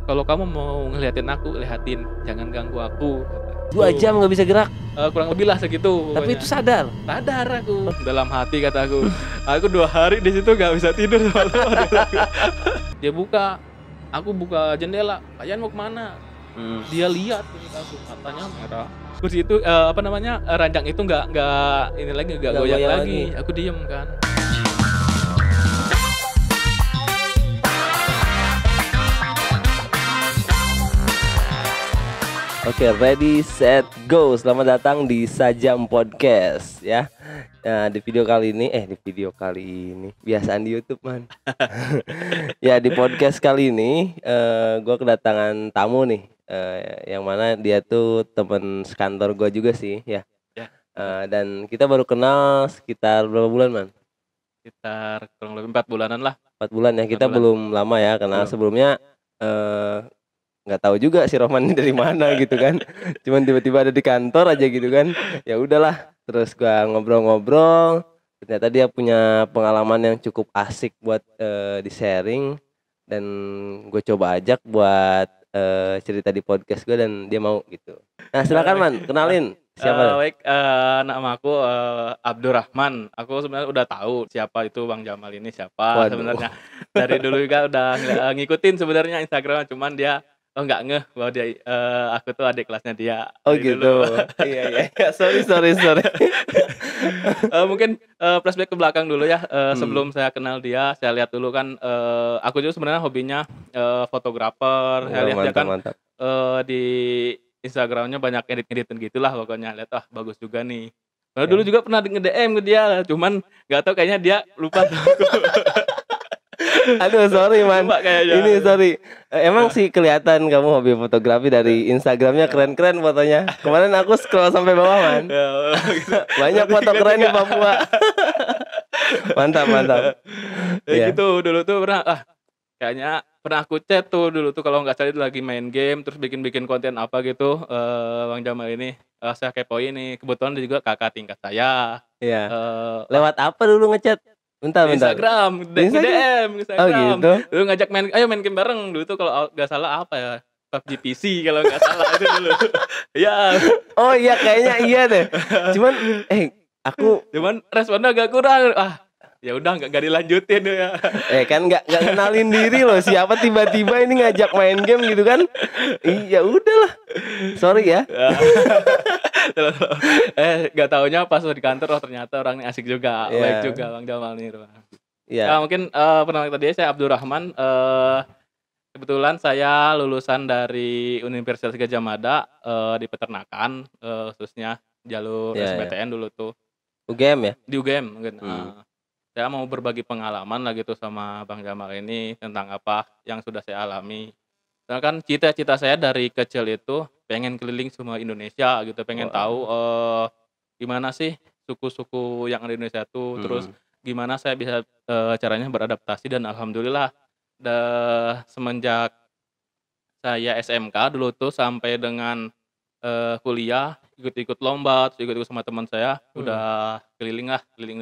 kalau kamu mau ngeliatin aku, lihatin, jangan ganggu aku. 2 jam nggak bisa gerak. Kurang lebih lah segitu. Tapi pokoknya. itu sadar. Sadar aku. Dalam hati kataku, aku 2 hari di situ nggak bisa tidur malam. Dia buka, aku buka jendela. Kalian mau kemana? Dia lihat aku, matanya merah. Kursi itu ranjang itu nggak ini lagi nggak goyang lagi. Aku diem kan. Oke, ready, set, go. Selamat datang di Sajam Podcast ya. Nah, di video kali ini biasaan di YouTube man. Ya, di podcast kali ini gue kedatangan tamu nih, yang mana dia tuh temen sekantor gue juga sih ya. Dan kita baru kenal sekitar berapa bulan man? Sekitar kurang lebih 4 bulanan lah. 4 bulan ya, kita belum lama ya kenal. Sebelumnya nggak tahu juga si Rohman ini dari mana gitu kan, cuman tiba-tiba ada di kantor aja gitu kan. Ya udahlah, terus gua ngobrol-ngobrol, ternyata dia punya pengalaman yang cukup asik buat di sharing, dan gue coba ajak buat cerita di podcast gue dan dia mau gitu. Nah silakan man, kenalin siapa? Baik, nama aku Abdurrahman. Aku sebenarnya udah tahu siapa itu Bang Jamal ini siapa. Waduh. Sebenarnya dari dulu juga udah ngikutin sebenarnya Instagram, cuman dia nggak ngeh bahwa dia aku tuh adik kelasnya dia. Oh gitu. Dulu. Iya. Sorry. Mungkin flashback ke belakang dulu ya. Sebelum saya kenal dia, saya lihat dulu kan. Aku juga sebenarnya hobinya fotografer. Saya lihat dia kan mantap. Di Instagramnya banyak edit-editan gitulah pokoknya. Lihat bagus juga nih. Lalu dulu juga pernah nge-DM ke dia, cuman nggak tahu kayaknya dia lupa sama aku. Aduh sorry man, ini sorry. Emang sih kelihatan kamu hobi fotografi dari Instagramnya, keren-keren fotonya. Kemarin aku scroll sampai bawah man, banyak foto keren di Papua. Mantap. Ya gitu, dulu tuh kayaknya pernah aku chat tuh dulu tuh kalau nggak salah itu lagi main game terus bikin konten apa gitu. Bang Jamal ini saya kepoin nih, kebetulan dia juga kakak tingkat saya. Iya. Lewat apa dulu ngechat? Bentar. Instagram. DM. Oh gitu. Dulu ngajak ayo main game bareng. Dulu tuh kalau nggak salah apa ya, PUBG PC kalau nggak salah itu dulu. Iya. Oh iya kayaknya iya deh. Cuman responnya agak kurang. Ya udah nggak dilanjutin ya. Kan nggak kenalin diri loh, siapa tiba-tiba ini ngajak main game gitu kan. Iya udahlah. Sorry ya. Nggak taunya pas di kantor ternyata orangnya asik juga, baik juga Bang Jamal nih. Iya. Mungkin perkenalkan tadi saya Abdurrahman. Kebetulan saya lulusan dari Universitas Gadjah Mada di peternakan, khususnya jalur SBTN dulu tuh. UGM ya? Di UGM mungkin. Saya mau berbagi pengalaman lah gitu sama Bang Jamal ini tentang apa yang sudah saya alami. Karena kan cita-cita saya dari kecil itu pengen keliling semua Indonesia gitu, pengen tahu gimana sih suku-suku yang ada di Indonesia tuh, terus gimana saya bisa caranya beradaptasi, dan alhamdulillah semenjak saya SMK dulu tuh sampai dengan kuliah ikut-ikut lomba, terus ikut-ikut sama teman saya, udah keliling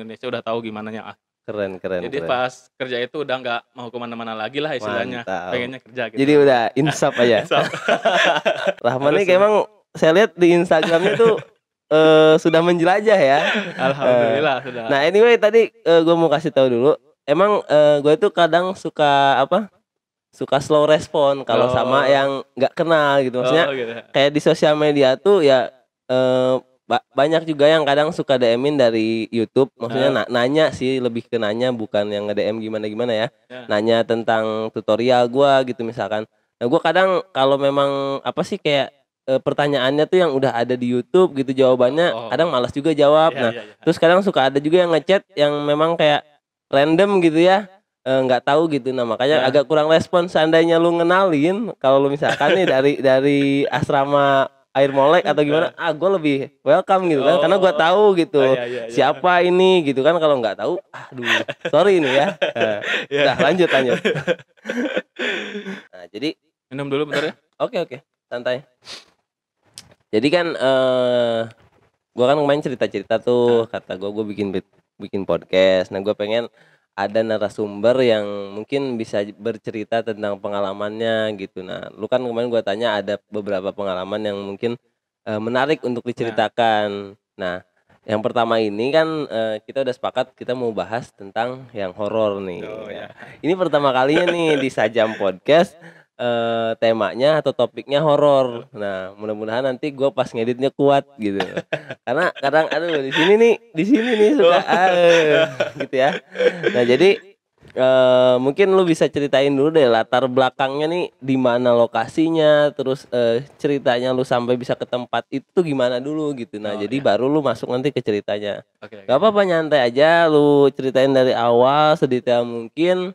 Indonesia, udah tahu gimana ya. Keren. Jadi pas kerja itu udah nggak mau kemana-mana lagi lah istilahnya. Mantap. Pengennya kerja gitu. Jadi udah insaf aja. Rahman ini emang saya lihat di Instagramnya tuh sudah menjelajah ya. Alhamdulillah sudah. Nah anyway tadi gue mau kasih tahu dulu. Emang gue tuh kadang suka slow respon kalau sama yang nggak kenal gitu. Maksudnya gitu. Kayak di sosial media tuh ya banyak juga yang kadang suka DM-in dari YouTube. Maksudnya nanya sih, lebih ke nanya, bukan yang nge-DM gimana ya. Nanya tentang tutorial gua gitu misalkan. Nah gua kadang kalau memang kayak pertanyaannya tuh yang udah ada di YouTube gitu jawabannya, kadang malas juga jawab. Terus kadang suka ada juga yang ngechat yang memang kayak random gitu ya, nggak tahu gitu. Nah makanya agak kurang respon. Seandainya lu ngenalin, kalau lu misalkan nih dari asrama Air Molek atau gimana, gue lebih welcome gitu kan, karena gue tahu gitu siapa ini gitu kan. Kalau nggak tahu, aduh sorry ini ya. Udah lanjut. Nah jadi minum dulu bentar ya. Oke, santai. Jadi kan gue kan main cerita tuh, kata gue bikin podcast. Nah gue pengen ada narasumber yang mungkin bisa bercerita tentang pengalamannya gitu. Nah, lu kan kemarin gua tanya ada beberapa pengalaman yang mungkin menarik untuk Nah, diceritakan. Nah, yang pertama ini kan kita udah sepakat kita mau bahas tentang yang horor nih. oh Ya. ya. Ini pertama kalinya nih di Sajam Podcast temanya atau topiknya horor. Nah, mudah-mudahan nanti gua pas ngeditnya kuat gitu. Karena kadang aduh di sini nih suka gitu ya. Nah, jadi mungkin lu bisa ceritain dulu deh latar belakangnya nih di mana lokasinya, terus ceritanya lu sampai bisa ke tempat itu tuh gimana dulu gitu. Nah, Oh jadi ya. baru lu masuk nanti ke ceritanya. Oke, Gak apa-apa, nyantai aja lu ceritain dari awal sedetail mungkin.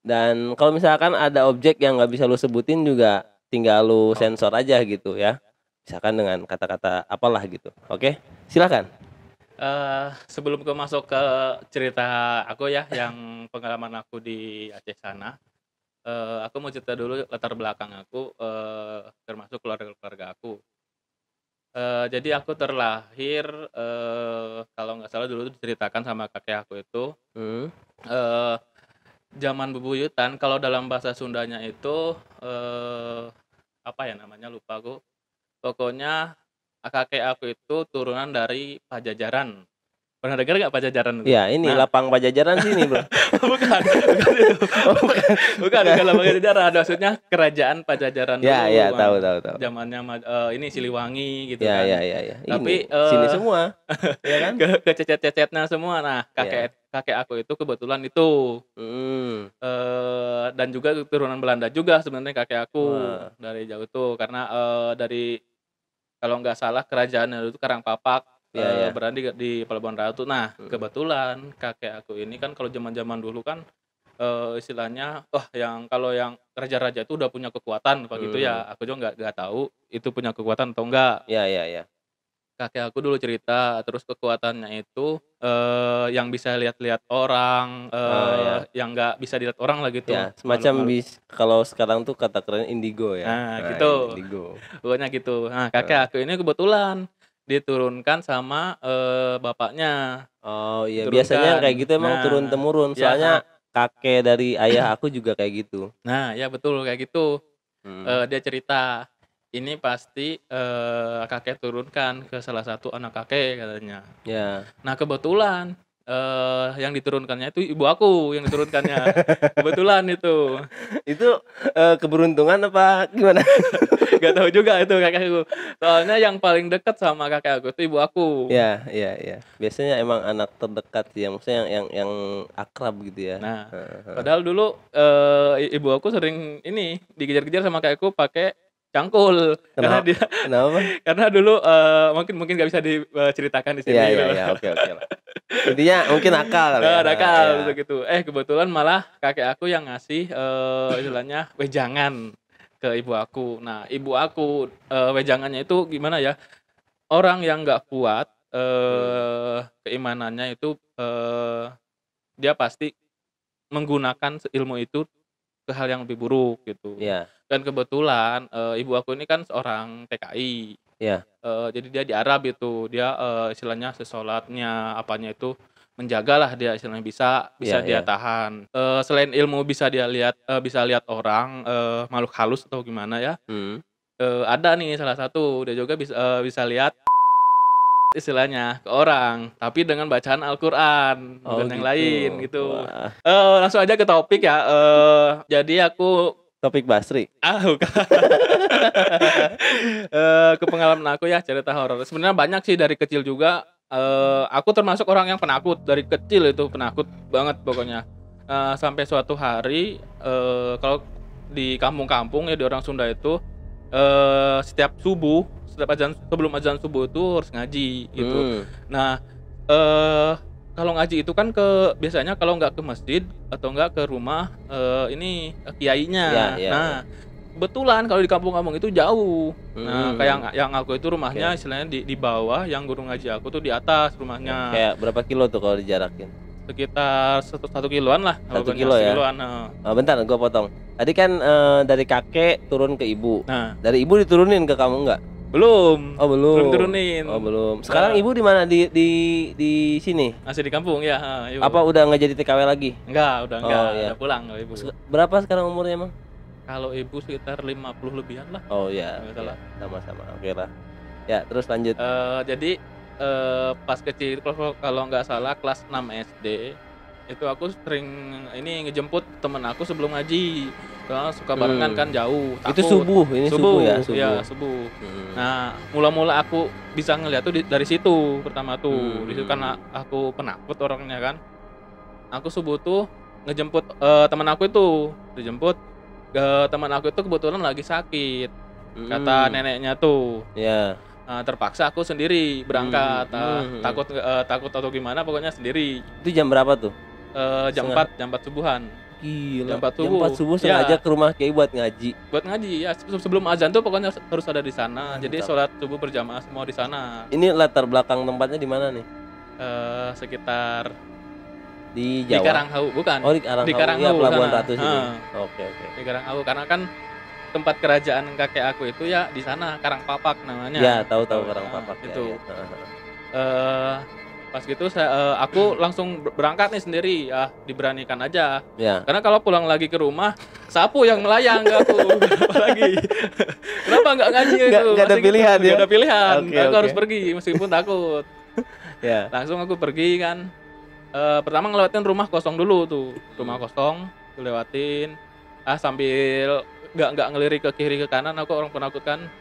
Dan kalau misalkan ada objek yang nggak bisa lu sebutin juga tinggal lu Oh. sensor aja gitu ya. Misalkan dengan kata-kata apalah gitu. Oke, silakan. Sebelum masuk ke cerita aku ya, yang pengalaman aku di Aceh sana, aku mau cerita dulu latar belakang aku, termasuk keluarga aku. Jadi aku terlahir, kalau nggak salah dulu diceritakan sama kakek aku itu, Hmm. zaman bebuyutan, kalau dalam bahasa Sundanya itu, apa ya namanya, lupa aku. Pokoknya kakek aku itu turunan dari Pajajaran. Pernah dengar nggak Pajajaran itu? Ya, ini Nah, lapang Pajajaran sini, Bro. bukan itu. Oh, bukan. Bukan lapang Pajajaran, maksudnya kerajaan Pajajaran Ya, dulu, ya, tahu. zamannya ini Siliwangi gitu Ya, kan. ya. Tapi, Ini sini semua, ya kan? kececet-cecetnya semua. Nah, Ya. kakek aku itu kebetulan itu, dan juga keturunan Belanda juga sebenarnya kakek aku, Wah. dari jauh tuh. Karena, dari kalau nggak salah kerajaannya itu Karangpapak, Ya. berada di Pelabuhan Ratu. Nah, Hmm. kebetulan kakek aku ini kan kalau zaman-zaman dulu kan, istilahnya, kalau yang raja-raja itu udah punya kekuatan apa gitu ya, aku juga nggak tahu itu punya kekuatan atau enggak. Ya. Kakek aku dulu cerita, terus kekuatannya itu, yang bisa lihat-lihat orang, Ya. yang nggak bisa dilihat orang lah gitu, Ya, semacam makhluk-makhluk. kalau sekarang tuh kata kerennya indigo ya. Nah, Nah, gitu. indigo. Pokoknya gitu. Nah, kakek aku ini kebetulan diturunkan sama, bapaknya, Oh iya, biasanya yang diturunkan. kayak gitu emang turun Nah, temurun. ya, Soalnya kakek dari ayah aku juga kayak gitu. nah, ya betul kayak gitu. Hmm. Dia cerita, "Ini pasti, kakek turunkan ke salah satu anak kakek," katanya. Ya. Nah, kebetulan, yang diturunkannya itu ibu aku yang diturunkannya. Kebetulan itu. Itu keberuntungan apa gimana? Gak tahu juga itu kakekku. Soalnya yang paling dekat sama kakek aku itu ibu aku. Ya. Biasanya emang anak terdekat sih, yang maksudnya yang akrab gitu ya. Nah, Heeh. padahal dulu, ibu aku sering ini, dikejar-kejar sama kakekku pakai cangkul. Karena dia Kenapa? karena dulu, mungkin nggak bisa diceritakan di sini gitu loh. Iya, oke lah. Intinya mungkin nakal kali ya. Nakal Ya. gitu. Kebetulan malah kakek aku yang ngasih, istilahnya wejangan ke ibu aku. Nah, ibu aku, wejangannya itu gimana ya, orang yang nggak kuat, keimanannya itu, dia pasti menggunakan ilmu itu ke hal yang lebih buruk gitu. Iya. Dan kebetulan, ibu aku ini kan seorang TKI. Iya. Jadi dia di Arab itu, dia, istilahnya sholatnya, apanya itu menjagalah dia, istilahnya bisa Iya. dia tahan. Selain ilmu bisa dia lihat, bisa lihat orang, makhluk halus atau gimana ya, ada nih salah satu, dia juga bisa lihat istilahnya ke orang, tapi dengan bacaan Al-Qur'an, Oh bukan yang gitu. lain gitu. Wah, Langsung aja ke topik ya, jadi aku topik Basri. bukan. Ke pengalaman aku ya, cerita horor. Sebenarnya banyak sih dari kecil juga, aku termasuk orang yang penakut, dari kecil itu penakut banget pokoknya. Sampai suatu hari, kalau di kampung-kampung ya, di orang Sunda itu, setiap sebelum azan subuh itu harus ngaji gitu. Nah, kalau ngaji itu kan biasanya kalau nggak ke masjid atau nggak ke rumah, ini kiainya. Iya. Nah, kebetulan kalau di kampung-kampung itu jauh. Nah, kayak yang aku itu rumahnya istilahnya di bawah, yang guru ngaji aku tuh di atas rumahnya. Kayak berapa kilo tuh kalau dijarakin? Sekitar 1 kiloan lah. 1 kilo ya? Kiloan, Bentar, gua potong. Tadi kan dari kakek turun ke ibu. Nah, Dari ibu diturunin ke kamu enggak? Belum. Oh, belum. Belum turunin. Oh, belum. Sekarang ibu di mana? Di sini? Masih di kampung ya. Ibu. Apa udah nggak jadi TKW lagi? Enggak, udah enggak. iya. Udah pulang kalau ibu. Berapa sekarang umurnya emang? Kalau ibu sekitar 50 lebihan lah. Oh iya. Nggak salah. Sama-sama. Oke lah. Ya, terus lanjut. Jadi pas kecil kalau nggak salah kelas 6 SD itu aku sering ini ngejemput temen aku sebelum ngaji. Karena suka barengan kan jauh. Itu takut. subuh, ini subuh ya, subuh. Iya, subuh. Nah, mula-mula aku bisa ngeliat tuh dari situ pertama tuh. Di situ karena aku penakut orangnya kan. Aku subuh tuh ngejemput teman aku itu, dijemput teman aku itu kebetulan lagi sakit. Kata neneknya tuh. Iya. Nah, terpaksa aku sendiri berangkat. Takut atau gimana pokoknya sendiri. Itu jam berapa tuh? Jam 4 subuhan. Gila. Jam 4 subuh. Sengaja ke rumah Kiai buat ngaji. Buat ngaji ya, sebelum azan tuh pokoknya harus ada di sana. Jadi sholat subuh berjamaah semua di sana. Ini latar belakang tempatnya di mana nih? Sekitar di Jawa. Di Karanghau, bukan? Oh, di Karanghau. Di Karanghau, ya, Pelabuhan sana. Ratu sini. Oke. Di Karanghau karena kan tempat kerajaan kakek aku itu ya di sana, Karangpapak namanya. Ya, tahu Karangpapak itu. Ya. Pas gitu aku langsung berangkat nih sendiri, diberanikan aja. Ya. Karena kalau pulang lagi ke rumah, sapu yang melayang ke aku. Apalagi. Kenapa nggak ngaji itu? Nggak ada pilihan ya? Nggak ada pilihan. Aku harus Oke. pergi meskipun takut. Ya. Langsung aku pergi kan. Pertama ngelewatin rumah kosong dulu tuh. Rumah kosong, aku lewatin. Sambil nggak ngelirik ke kiri ke kanan, aku orang penakut kan.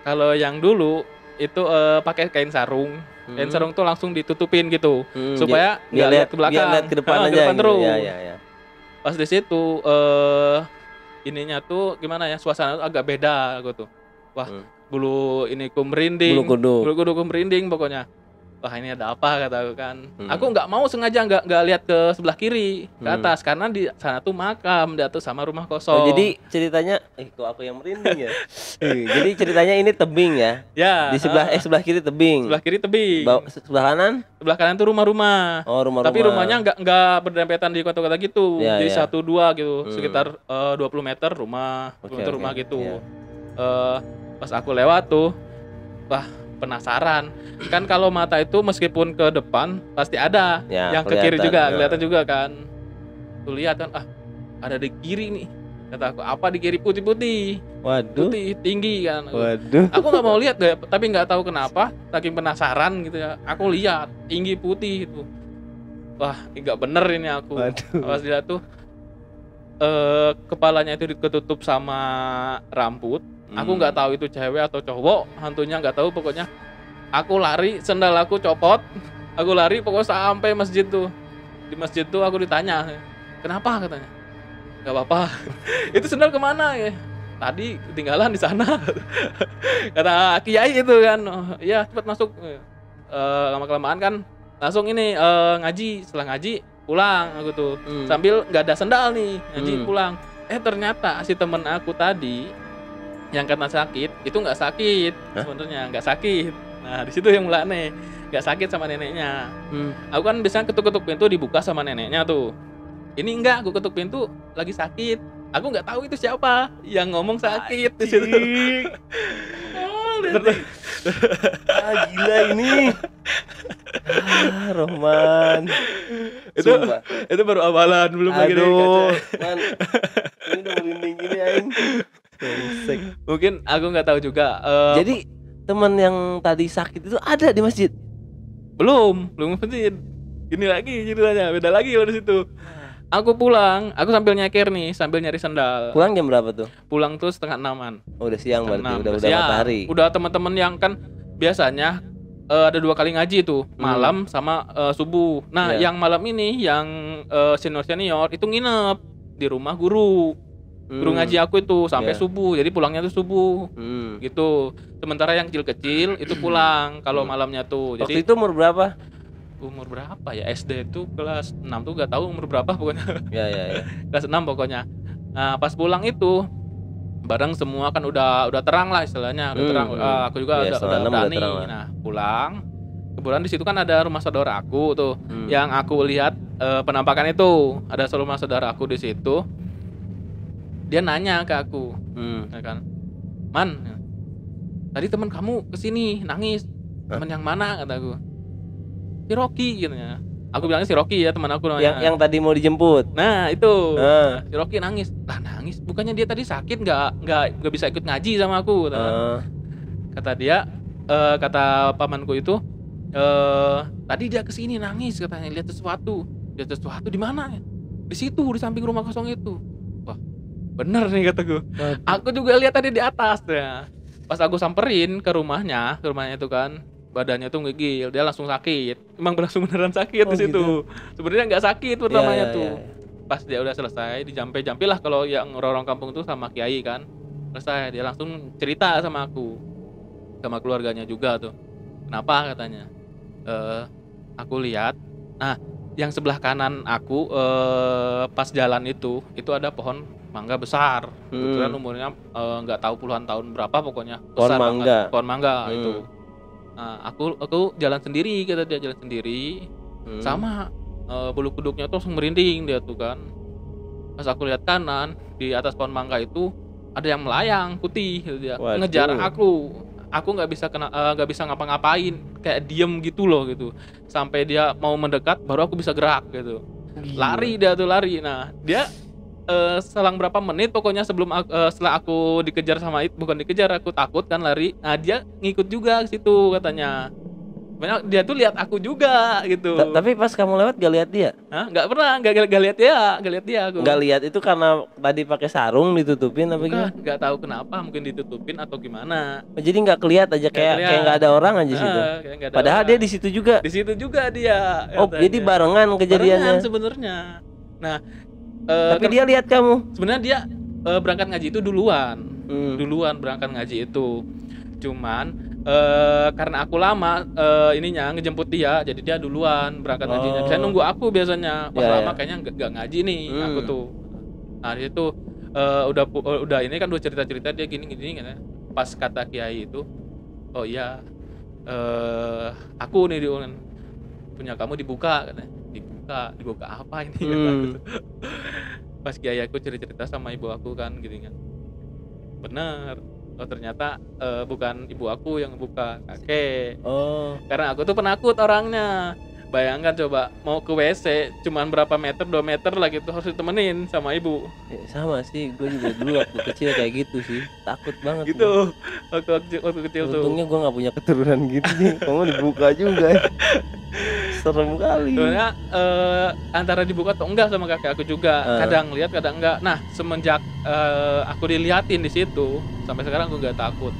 Kalau yang dulu itu pakai kain sarung. Kain sarung tuh langsung ditutupin gitu supaya nggak lihat ke belakang, lihat ke depan aja depan gitu. terus. Ya. Pas di situ ininya tuh gimana ya, suasana tuh agak beda aku tuh. Wah, bulu iniku merinding, bulu kuduku merinding pokoknya. Wah, ini ada apa kata aku kan. Aku nggak mau sengaja nggak lihat ke sebelah kiri ke atas karena di sana tuh makam, di atas sama rumah kosong. Oh, jadi ceritanya kok aku yang merinding ya. Jadi ceritanya ini tebing ya. Ya. Di sebelah kiri tebing. Sebelah kiri tebing. Sebelah kanan? Sebelah kanan tuh rumah-rumah. Oh, rumah-rumah. Tapi rumahnya nggak berdempetan di kota-kota gitu. Ya, jadi ya. 1-2 gitu. Sekitar 20 meter rumah, rumah gitu. Ya. Pas aku lewat tuh, wah, penasaran. Kan kalau mata itu meskipun ke depan pasti ada, ya, yang ke kiri juga, kelihatan juga kan. Tuh lihat kan, ada di kiri nih. Kata aku, apa di kiri? Putih-putih. Waduh. Putih, tinggi kan. Waduh. Aku nggak mau lihat deh, tapi nggak tahu kenapa, saking penasaran gitu ya. Aku lihat, tinggi putih itu. Wah, nggak bener ini aku. Waduh. Pas dilihat tuh, kepalanya itu ditutup sama rambut. Aku nggak tahu itu cewek atau cowok, hantunya nggak tahu pokoknya. Aku lari, sendal aku copot, aku lari pokoknya sampai masjid tuh. Di masjid tuh aku ditanya, kenapa katanya? Gak apa-apa. Itu sendal kemana ya? Tadi ketinggalan di sana. Kata kiai itu kan, ya cepat masuk. Lama-kelamaan kan langsung ini ngaji. Setelah ngaji pulang aku tuh sambil nggak ada sendal nih, ngaji pulang. Ternyata si temen aku tadi yang kena sakit itu nggak sakit sebenarnya, nggak sakit. Nah di situ yang mulai nih, nggak sakit sama neneknya. Aku kan biasanya ketuk-ketuk pintu dibuka sama neneknya tuh. Ini enggak, aku ketuk pintu lagi sakit. Aku nggak tahu itu siapa yang ngomong sakit di situ. Gila ini. Rohman. Itu baru awalan, belum lagi dari kaca. Man, ini udah merinding gini aing. Mungkin aku nggak tahu juga. Jadi teman yang tadi sakit itu ada di masjid? Belum masjid. Gini lagi ceritanya, beda lagi dari situ. Aku pulang, aku sambil nyeker nih, sambil nyari sendal. Pulang jam berapa tuh? Pulang tuh 5:30-an. Oh, udah siang berarti, udah siang. matahari. Udah teman-teman yang kan biasanya ada 2 kali ngaji tuh, malam sama subuh. Nah, yang malam ini yang senior itu nginep di rumah guru. Guru ngaji aku itu sampai subuh. Jadi pulangnya tuh subuh. Gitu. Sementara yang kecil-kecil itu pulang kalau malamnya tuh. Jadi waktu itu umur berapa? Umur berapa ya? SD tuh kelas 6 tuh gak tahu umur berapa pokoknya. Ya. Kelas 6 pokoknya. Nah, pas pulang itu bareng semua kan udah terang lah istilahnya, udah terang. Aku juga udah berani. Nah, pulang. Kebetulan di situ kan ada rumah saudara aku tuh. Yang aku lihat penampakan itu, ada rumah saudara aku di situ. Dia nanya ke aku, ya kan, Man, tadi teman kamu kesini nangis. Teman yang mana kataku? Si Rocky katanya. Aku bilangnya si Rocky ya, teman aku namanya. Yang tadi mau dijemput. Nah itu, nah, si Rocky nangis. Lah nangis, bukannya dia tadi sakit nggak bisa ikut ngaji sama aku. Kata dia, kata pamanku itu, tadi dia kesini nangis katanya lihat sesuatu di mana? Di situ di samping rumah kosong itu. Wah bener nih kataku. Aku juga lihat tadi di atas ya. Pas aku samperin ke rumahnya itu kan. Badannya tuh ngegil, dia langsung sakit. Emang langsung beneran sakit di situ. Gitu? Sebenarnya nggak sakit pertamanya tuh. Pas dia udah selesai, dijampe lah kalau yang orang-orang kampung tuh sama kiai kan. Selesai, dia langsung cerita sama aku, sama keluarganya juga tuh. Kenapa katanya? Aku lihat. Nah, yang sebelah kanan aku pas jalan itu ada pohon mangga besar. Kebetulan umurnya nggak tahu puluhan tahun berapa pokoknya. Besar banget. Pohon mangga itu. Nah, aku jalan sendiri kata dia, jalan sendiri sama bulu kuduknya tuh langsung merinding dia tuh kan. Pas aku lihat kanan di atas pohon mangga itu ada yang melayang putih gitu dia. Ngejar aku nggak bisa ngapa-ngapain, kayak diem gitu loh gitu. Sampai dia mau mendekat baru aku bisa gerak gitu. Lari dia tuh lari. Nah dia selang berapa menit pokoknya setelah aku dikejar sama itu, bukan dikejar, aku takut kan lari. Nah dia ngikut juga ke situ katanya. Banyak dia tuh lihat aku juga gitu. Tapi pas kamu lewat gak lihat dia? Hah? Nggak pernah, nggak lihat dia aku. Nggak lihat itu karena tadi pakai sarung ditutupin apa gimana? Nggak tahu kenapa, mungkin ditutupin atau gimana. Jadi nggak kelihat aja, kayak nggak ada orang aja situ. Padahal dia di situ juga. Di situ juga dia. Oh katanya. Jadi barengan kejadiannya. Barengan sebenarnya. Nah. Tapi dia lihat kamu. Sebenarnya dia berangkat ngaji itu duluan berangkat ngaji itu. Cuman karena aku lama ininya ngejemput dia, jadi dia duluan berangkat ngajinya. Saya nunggu aku biasanya. Pas lama kayaknya nggak ngaji nih aku tuh. Nah itu udah ini kan udah cerita dia gini kan. Pas kata kiai itu, oh iya aku nih punya kamu dibuka katanya. Dibuka apa ini kata gitu. Pas kiai aku cerita sama ibu aku kan gitu kan. Bener. Oh ternyata bukan ibu aku yang buka, kakek. Karena aku tuh penakut orangnya. Bayangkan coba mau ke WC cuman berapa meter, 2 meter lah gitu, harus ditemenin sama ibu. Sama sih, gue juga dulu waktu kecil kayak gitu sih, takut banget gitu. Waktu kecil tuh. Untungnya gue nggak punya keturunan gitu nih, kamu dibuka juga. Serem kali. Soalnya antara dibuka atau enggak sama kakek aku juga, kadang lihat kadang enggak. Nah semenjak aku diliatin di situ, sampai sekarang aku nggak takut.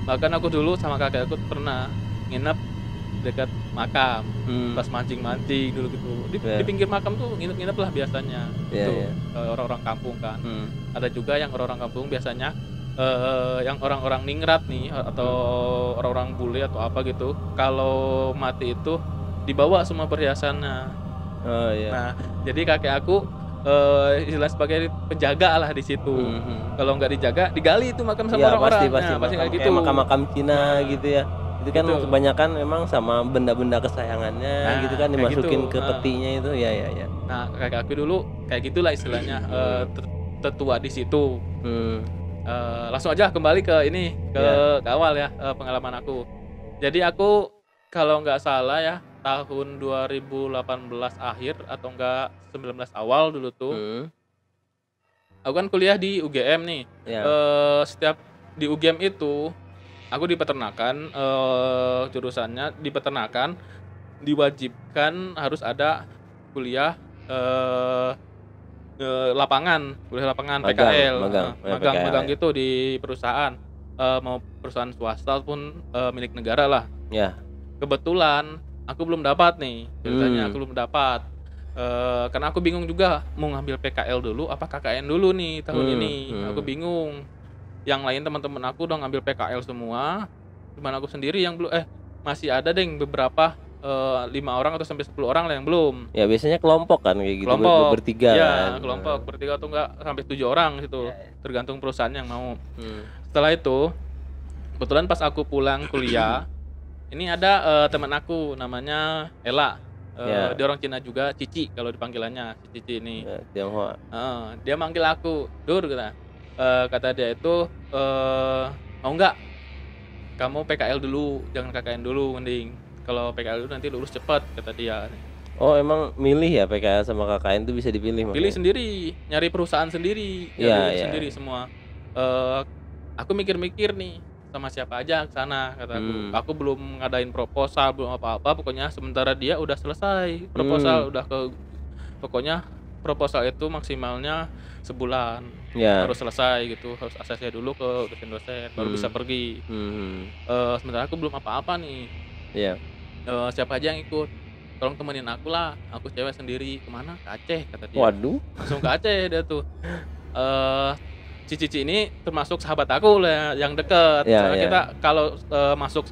Bahkan aku dulu sama kakek aku pernah nginep dekat makam, pas mancing dulu gitu. Di pinggir makam tuh nginep lah biasanya. Orang-orang kampung kan. Ada juga yang orang-orang kampung biasanya yang orang-orang ningrat nih atau orang-orang bule atau apa gitu, kalau mati itu dibawa semua perhiasannya. Nah jadi kakek aku istilah sebagai penjaga lah di situ. Kalau nggak dijaga digali itu makam sama orang-orang. Pasti kayak gitu. Makam Cina gitu ya. Itu kan kebanyakan memang sama benda-benda kesayangannya gitu kan, dimasukin ke petinya itu ya. Nah kakek aku dulu kayak gitulah istilahnya, tetua di situ. Langsung aja kembali ke ini, ke awal ya, pengalaman aku. Jadi aku kalau nggak salah ya tahun 2018 akhir atau enggak 19 awal dulu tuh. Aku kan kuliah di UGM nih. Setiap di UGM itu aku di peternakan, jurusannya di peternakan, diwajibkan harus ada kuliah lapangan PKL, magang gitu di perusahaan, mau perusahaan swasta pun milik negara lah. Kebetulan aku belum dapat nih ceritanya, aku belum dapat karena aku bingung juga mau ngambil PKL dulu apa KKN dulu nih tahun ini. Aku bingung. Yang lain teman-teman aku udah ngambil PKL semua, cuman aku sendiri yang belum. Masih ada deh beberapa 5 orang atau sampai 10 orang lah yang belum. Ya biasanya kelompok kan kayak gitu, bertiga kan. Kelompok bertiga atau enggak sampai 7 orang gitu, tergantung perusahaan yang mau. Setelah itu kebetulan pas aku pulang kuliah ini ada teman aku namanya Ella. Dia orang Cina juga, Cici kalau dipanggilannya, si Cici ini. Tionghoa. Dia manggil aku, Dur kata dia itu mau nggak kamu PKL dulu, jangan KKN dulu mending. Kalau PKL dulu nanti lulus cepat kata dia. Oh, emang milih ya PKL sama KKN itu bisa dipilih Pilih makanya? sendiri, nyari perusahaan sendiri, Iya, nyari iya. sendiri semua. Aku mikir-mikir nih sama siapa aja ke sana kata aku. Aku belum ngadain proposal, belum apa-apa, pokoknya sementara dia udah selesai proposal, udah pokoknya proposal itu maksimalnya sebulan. Ya. Harus selesai gitu, harus ACC dulu ke dosen-dosen baru bisa pergi. Sementara aku belum apa-apa nih. Iya. Siapa aja yang ikut? Tolong temenin aku lah, aku cewek sendiri. Kemana? Ke Aceh kata dia. Waduh. Langsung ke Aceh dia tuh. Si Cici ini termasuk sahabat aku lah yang deket. Iya, Soalnya iya. kita kalau masuk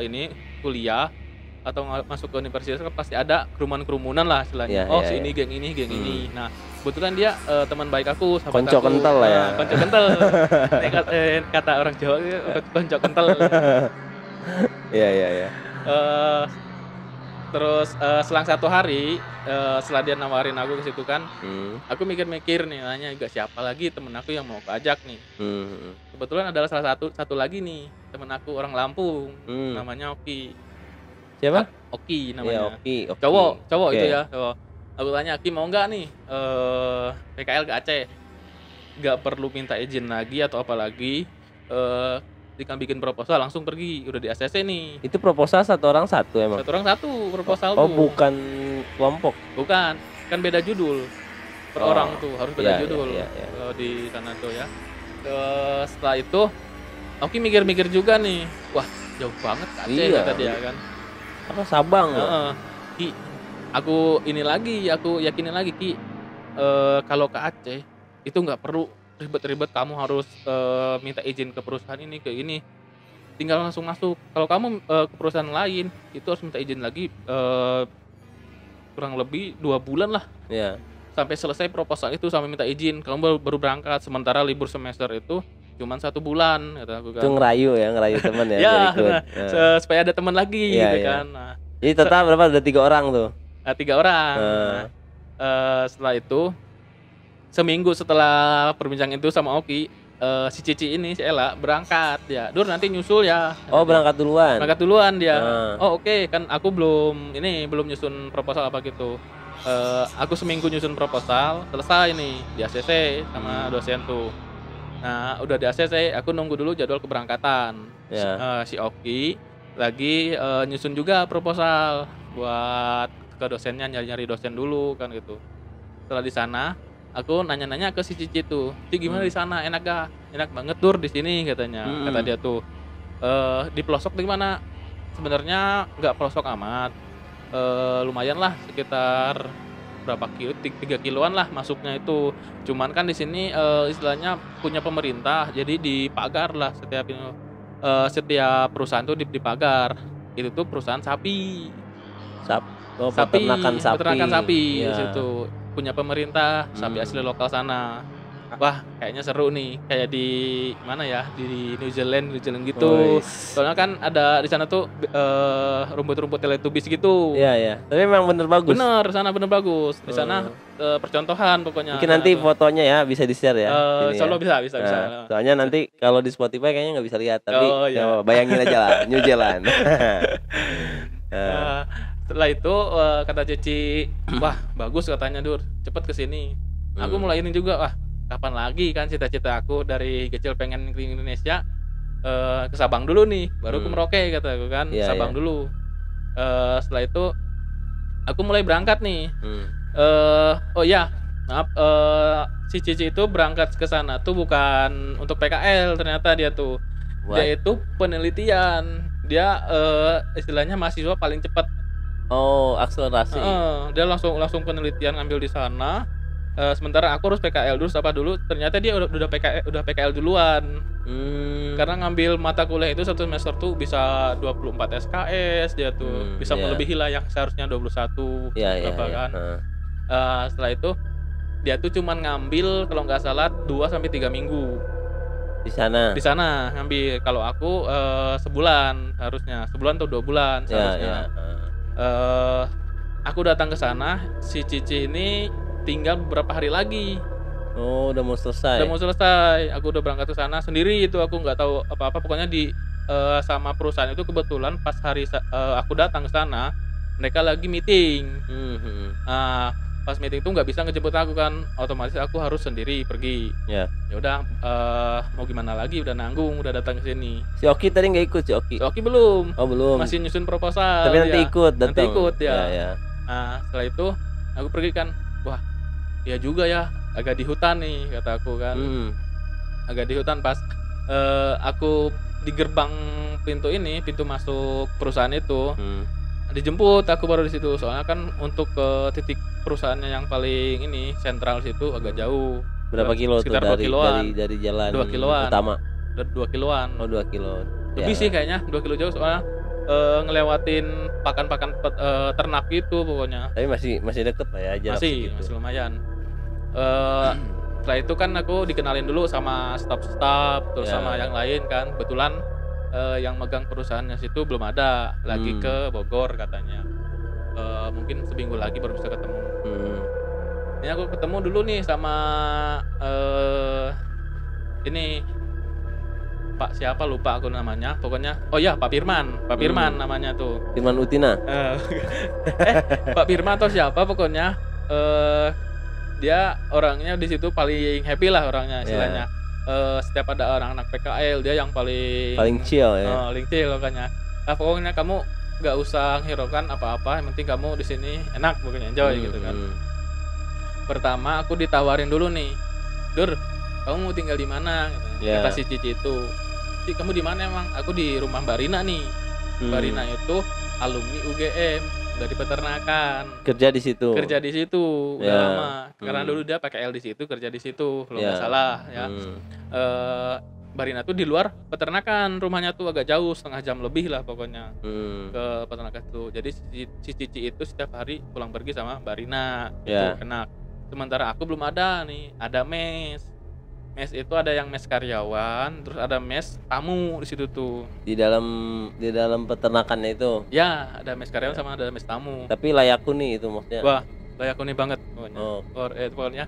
ini kuliah atau masuk ke universitas kan pasti ada kerumunan lah istilahnya. Iya, iya, Si iya. ini geng ini, geng ini. Nah, kebetulan dia teman baik aku, sahabat Konco aku. kental lah ya. Konco kental. Ini kata orang Jawa itu konco kental. Iya, iya, iya. Terus selang 1 hari setelah dia nawarin aku ke situ kan, aku mikir-mikir nih nanya juga siapa lagi temen aku yang mau aku ajak nih. Kebetulan adalah salah satu lagi nih temen aku orang Lampung, namanya Oki. Siapa? Oki Iya, namanya. Oki. Cowok Oke. itu ya, cowok. Aku tanya, "Ki mau nggak nih PKL ke Aceh? Nggak perlu minta izin lagi atau apa lagi, tinggal bikin proposal langsung pergi, udah di ACC nih." Itu proposal satu orang satu emang? Satu orang satu proposal Oh, tuh. bukan kelompok. Bukan, kan beda judul per Oh, orang tuh, harus beda iya, judul iya, iya. kalau di sana tuh ya. Setelah itu Oki mikir-mikir juga nih, wah jauh banget ke Aceh Iya. kata dia kan. Apa Sabang ya? Heeh. Ki, aku yakinin lagi Ki, kalau ke Aceh itu nggak perlu ribet-ribet kamu harus minta izin ke perusahaan ini ke ini, tinggal langsung masuk. Kalau kamu ke perusahaan lain itu harus minta izin lagi kurang lebih 2 bulan lah Iya. sampai selesai proposal itu, sampai minta izin kamu baru berangkat. Sementara libur semester itu cuman 1 bulan kata aku kan. Itu ngerayu teman ya, Ya, biar ikut. nah, Nah. supaya ada teman lagi Iya, gitu iya. kan. Nah, Jadi total berapa? Ada 3 orang tuh. 3 orang. Nah, setelah itu seminggu setelah perbincangan itu sama Oki, si Cici ini, si Ella berangkat ya. Dur nanti nyusul ya. Oh, berangkat duluan. Berangkat duluan dia. Nah. Oh, oke, kan aku belum nyusun proposal apa gitu. Aku seminggu nyusun proposal, selesai nih di ACC sama dosen tuh. Nah, udah di ACC, aku nunggu dulu jadwal keberangkatan. Ya. Si Oki lagi nyusun juga proposal buat ke dosennya, nyari-nyari dosen dulu kan gitu. Setelah di sana, aku nanya-nanya ke si Cici tuh, "Ci gimana di sana? Enak gak?" "Enak banget Dur di sini," katanya. Kata dia tuh. Di pelosok di mana? Sebenarnya nggak pelosok amat. Lumayan lah sekitar berapa kilo, 3 kiloan lah masuknya itu. Cuman kan di sini istilahnya punya pemerintah, jadi dipagar lah setiap perusahaan tuh dipagar. Itu tuh perusahaan sapi. Peternakan sapi. Peternakan sapi di Iya. situ. Punya pemerintah, sapi asli lokal sana. Wah, kayaknya seru nih, kayak di mana ya? Di New Zealand gitu. Wis. Soalnya kan ada di sana tuh rumput-rumput Teletubbies gitu. Iya, iya. Tapi memang bener bagus. Bener, sana bener bagus. Di sana percontohan pokoknya. Mungkin nanti fotonya ya bisa di-share ya. sini Insya ya. Allah bisa. Nah, soalnya nanti kalau di Spotify kayaknya nggak bisa lihat, tapi Oh, iya. nggak apa-apa, bayangin aja lah, New Zealand. Setelah itu kata Cici, wah bagus katanya Dur, cepet kesini. Aku mulai ini juga, wah kapan lagi kan cita-cita aku dari kecil pengen keliling Indonesia, ke Sabang dulu nih, baru ke Merauke kata aku kan, Iya, Sabang iya. dulu. Setelah itu aku mulai berangkat nih. Oh iya, maaf, si Cici itu berangkat ke sana tuh bukan untuk PKL, ternyata dia tuh. Buat- Dia itu penelitian. Dia istilahnya mahasiswa paling cepat. Oh, akselerasi. Dia langsung penelitian ngambil di sana. Sementara aku harus PKL dulu, ternyata dia udah PKL duluan. Karena ngambil mata kuliah itu 1 semester tuh bisa 24 SKS dia tuh. Bisa iya. melebihi lah yang seharusnya 21 Iya, berapa iya. kan. Setelah itu dia tuh cuman ngambil kalau nggak salah 2 sampai 3 minggu Di sana. di sana ngambil. Kalau aku sebulan harusnya, sebulan atau 2 bulan Iya, seharusnya. iya. Aku datang ke sana, si Cici ini tinggal beberapa hari lagi. Oh, udah mau selesai. Udah mau selesai. Aku udah berangkat ke sana sendiri itu, aku nggak tahu apa-apa. Pokoknya di sama perusahaan itu kebetulan pas aku datang ke sana, mereka lagi meeting. Nah, pas meeting itu nggak bisa ngejemput aku kan, otomatis aku harus sendiri pergi. Ya. Ya udah, mau gimana lagi, udah nanggung, udah datang ke sini. Si Oki tadi nggak ikut, si Oki? Si Oki belum. Oh belum. Masih nyusun proposal. Tapi nanti dia. ikut Nanti datang. ikut ya. Ya. Nah, setelah itu aku pergi kan, wah, ya juga ya, agak di hutan nih kata aku kan. Agak di hutan pas aku di gerbang pintu masuk perusahaan itu. Dijemput aku baru di situ, soalnya kan untuk ke titik perusahaannya yang paling ini sentral situ agak jauh. Berapa kilo tuh sekitar 2 kiloan. dari jalan 2 kiloan. utama? 2 kiloan. Oh 2 kilo. Lebih sih kayaknya 2 kilo jauh, soalnya ngelewatin pakan-pakan ternak gitu pokoknya. Tapi masih deket lah ya jarak segitu. Masih lumayan. Setelah itu kan aku dikenalin dulu sama staff terus sama yang lain kan. Kebetulan yang megang perusahaannya situ belum ada, lagi ke Bogor katanya. Mungkin seminggu lagi baru bisa ketemu. Ini aku ketemu dulu nih sama ini Pak siapa lupa aku namanya, pokoknya oh ya Pak Firman namanya tuh. Firman Utina. Pak Firman atau siapa pokoknya, dia orangnya di situ paling happy lah orangnya istilahnya. Setiap ada orang anak PKL dia yang paling chill ya. Paling chill pokoknya. Nah, pokoknya kamu nggak usah hiraukan apa-apa, yang penting kamu di sini enak pokoknya, enjoy gitu kan. Pertama aku ditawarin dulu nih, Dur, kamu mau tinggal di mana? Kata si Cici itu, Cici kamu di mana emang? Aku di rumah Mbak Rina nih. Mbak Rina itu alumni UGM dari peternakan. Kerja di situ udah lama. Karena dulu dia PKL di situ, kerja di situ kalau nggak salah ya. Mbak Rina tuh di luar peternakan, rumahnya tuh agak jauh, setengah jam lebih lah pokoknya ke peternakan itu. Jadi si Cici itu setiap hari pulang pergi sama Mbak Rina, itu enak. Sementara aku belum ada nih, ada mes itu ada yang mes karyawan, terus ada mes tamu di situ tuh. Di dalam peternakannya itu. Ya, ada mes karyawan sama ada mes tamu. Tapi layak huni itu maksudnya. Wah, layak huni banget pokoknya. Pokoknya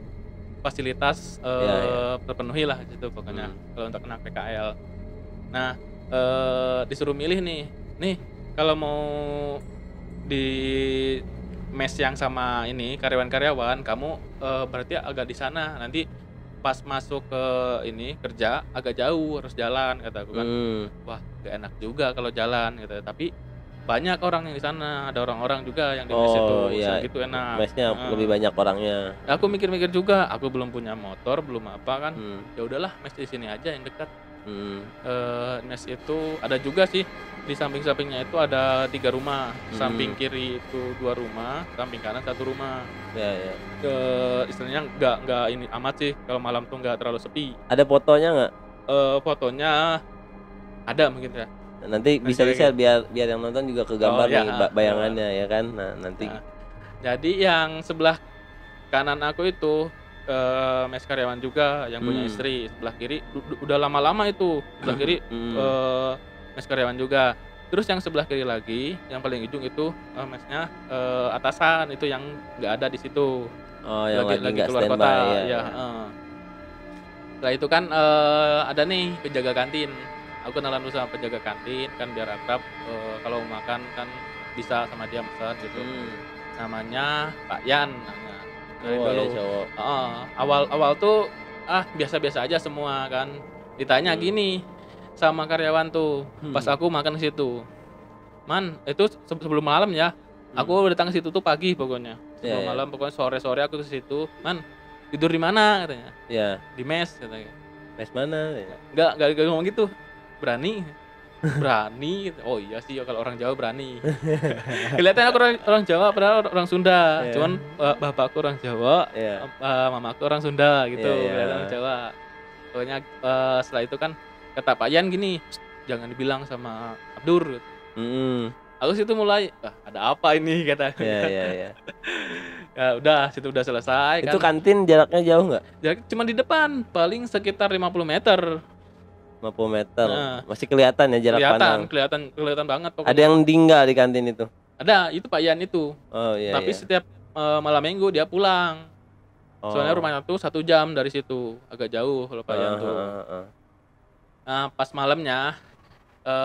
fasilitas terpenuhi lah gitu pokoknya kalau untuk anak PKL. Nah, disuruh milih nih kalau mau di mes yang sama ini karyawan-karyawan, kamu berarti agak di sana, nanti pas masuk ke ini kerja agak jauh, harus jalan kata aku kan. Wah, gak enak juga kalau jalan gitu. Tapi banyak orang yang di sana, ada orang-orang juga yang di mes itu, gitu enak. Mesnya lebih banyak orangnya. Aku mikir-mikir juga, aku belum punya motor, belum apa kan. Ya udahlah, mes di sini aja yang dekat. Mes itu ada juga sih di samping-sampingnya itu ada 3 rumah. Samping kiri itu 2 rumah, samping kanan 1 rumah. Ya. Istilahnya nggak ini amat sih, kalau malam tuh nggak terlalu sepi. Ada fotonya nggak? Fotonya ada mungkin ya. Nanti bisa di-share biar yang nonton juga kegambar bayangannya ya kan. Nah, nanti. Jadi yang sebelah kanan aku itu mes karyawan juga yang punya istri, sebelah kiri udah lama-lama itu. Sebelah kiri mes karyawan juga. Terus yang sebelah kiri lagi, yang paling ujung itu mesnya atasan itu yang nggak ada di situ. Oh, yang lagi keluar kota ya. Setelah itu kan ada nih penjaga kantin. Aku kenalan dulu sama penjaga kantin kan biar akrab, kalau makan kan bisa sama dia pesan gitu. Namanya Pak Yan namanya. Dari dulu. Cowok. Awal tuh biasa-biasa aja semua kan. Ditanya gini sama karyawan tuh, pas aku makan ke situ. Man, itu sebelum malam ya. Aku datang ke situ tuh pagi pokoknya. Sebelum malam pokoknya sore-sore aku ke situ. Man, tidur di mana katanya? Di mes katanya. Mes mana? Enggak ngomong gitu. Berani. Gitu. Oh iya sih kalau orang Jawa berani. Kelihatan aku orang Jawa padahal orang Sunda. Cuman bapakku orang Jawa, mamaku orang Sunda gitu. Kelihatan orang Jawa. Pokoknya setelah itu kan kata Pak Yan gini, jangan dibilang sama Abdur. Aku situ mulai, ada apa ini kata. Iya. Ya udah, situ udah selesai. Itu kan. Kantin jaraknya jauh nggak? Jarak cuma di depan, paling sekitar 50 meter. 50 meter. Masih kelihatan ya jarak pandang. Kelihatan banget pokoknya. Ada yang tinggal di kantin itu? Ada, itu Pak Yan itu. Oh iya. Tapi setiap malam minggu dia pulang. Soalnya rumahnya tuh 1 jam dari situ, agak jauh kalau Pak Yan tuh. Nah, pas malamnya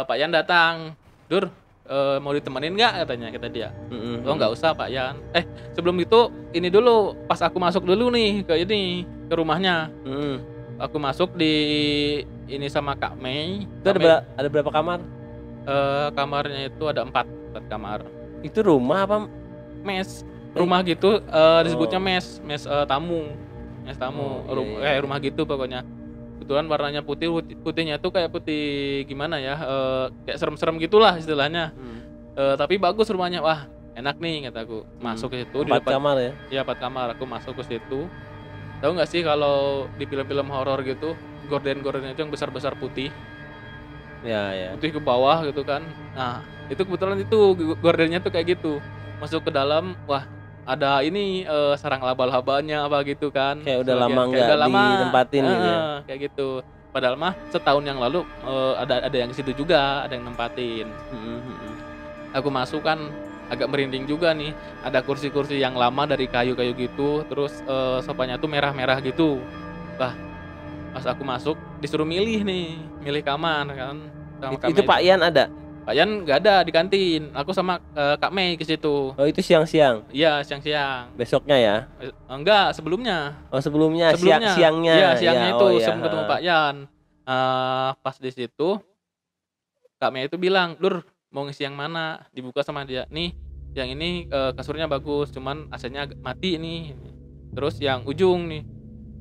Pak Yan datang, "Dur, mau ditemenin nggak?" katanya kata dia. "Oh nggak usah Pak Yan." Sebelum itu ini dulu, pas aku masuk dulu nih ke rumahnya. Aku masuk di ini sama Kak Mei. Itu ada berapa kamar? Kamarnya itu ada 4 kamar. Itu rumah apa? Mes. Rumah gitu, disebutnya mes tamu. Mes tamu. Rumah gitu pokoknya. Kebetulan warnanya putihnya tuh kayak putih gimana ya? Kayak serem-serem gitulah istilahnya. Tapi bagus rumahnya. Wah, enak nih kataku. Masuk ke situ 4 kamar ya? Iya, 4 kamar. Aku masuk ke situ. Tahu nggak sih kalau di film-film horor gitu, gorden-gordennya itu yang besar-besar putih. Ya. Putih ke bawah gitu kan. Nah, itu kebetulan itu gordennya tuh kayak gitu. Masuk ke dalam, wah, ada ini sarang laba-labanya apa gitu kan. Kayak udah lama nggak ditempatin gitu ya. Kayak gitu. Padahal mah setahun yang lalu ada yang ke situ juga, ada yang nempatin. Aku masuk kan agak merinding juga nih. Ada kursi-kursi yang lama dari kayu-kayu gitu, terus sofanya tuh merah-merah gitu. Wah, pas aku masuk disuruh milih kamar kan. Itu Pak Yan ada? Pak Yan nggak ada di kantin. Aku sama Kak Mei ke situ. Oh, itu siang-siang? Iya, siang-siang. Besoknya ya? Enggak, sebelumnya. Oh, sebelumnya. Siangnya. Iya, siangnya ya, itu ya. sebelum ketemu Pak Yan. Pas di situ Kak Mei itu bilang, "Dur, mau ngisi yang mana?" Dibuka sama dia. "Nih, yang ini kasurnya bagus, cuman AC-nya mati nih." Terus yang ujung nih,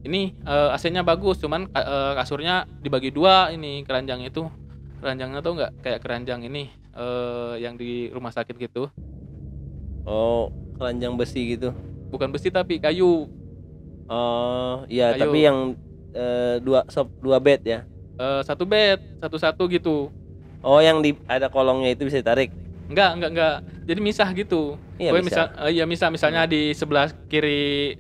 "Ini AC-nya bagus, cuman kasurnya dibagi 2 ini keranjang itu." Keranjangnya tuh nggak kayak keranjang ini yang di rumah sakit gitu. Oh, keranjang besi gitu? Bukan besi tapi kayu. Oh, iya, Kayu. tapi yang 2 bed ya? 1 bed, satu-satu gitu. Oh, yang ada kolongnya itu bisa ditarik? Enggak. Jadi misah gitu. Iya, misah. Misalnya di sebelah kiri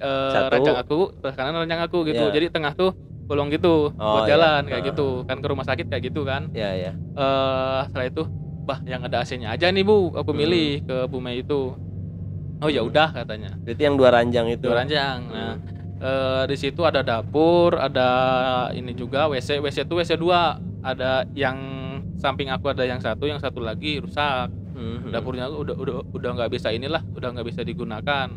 ranjang aku, sebelah kanan ranjang aku gitu. Jadi tengah tuh bolong gitu buat jalan kayak gitu. Kan ke rumah sakit kayak gitu kan. Iya. Setelah itu, "Bah, yang ada AC-nya aja nih, Bu." Aku milih ke Bu Mei itu. "Oh, ya udah," katanya. Berarti yang 2 ranjang itu. 2 ranjang. Nah, di situ ada dapur, ada ini juga WC itu WC 2. Ada yang samping aku, ada yang satu lagi rusak. Dapurnya udah nggak bisa udah nggak bisa digunakan.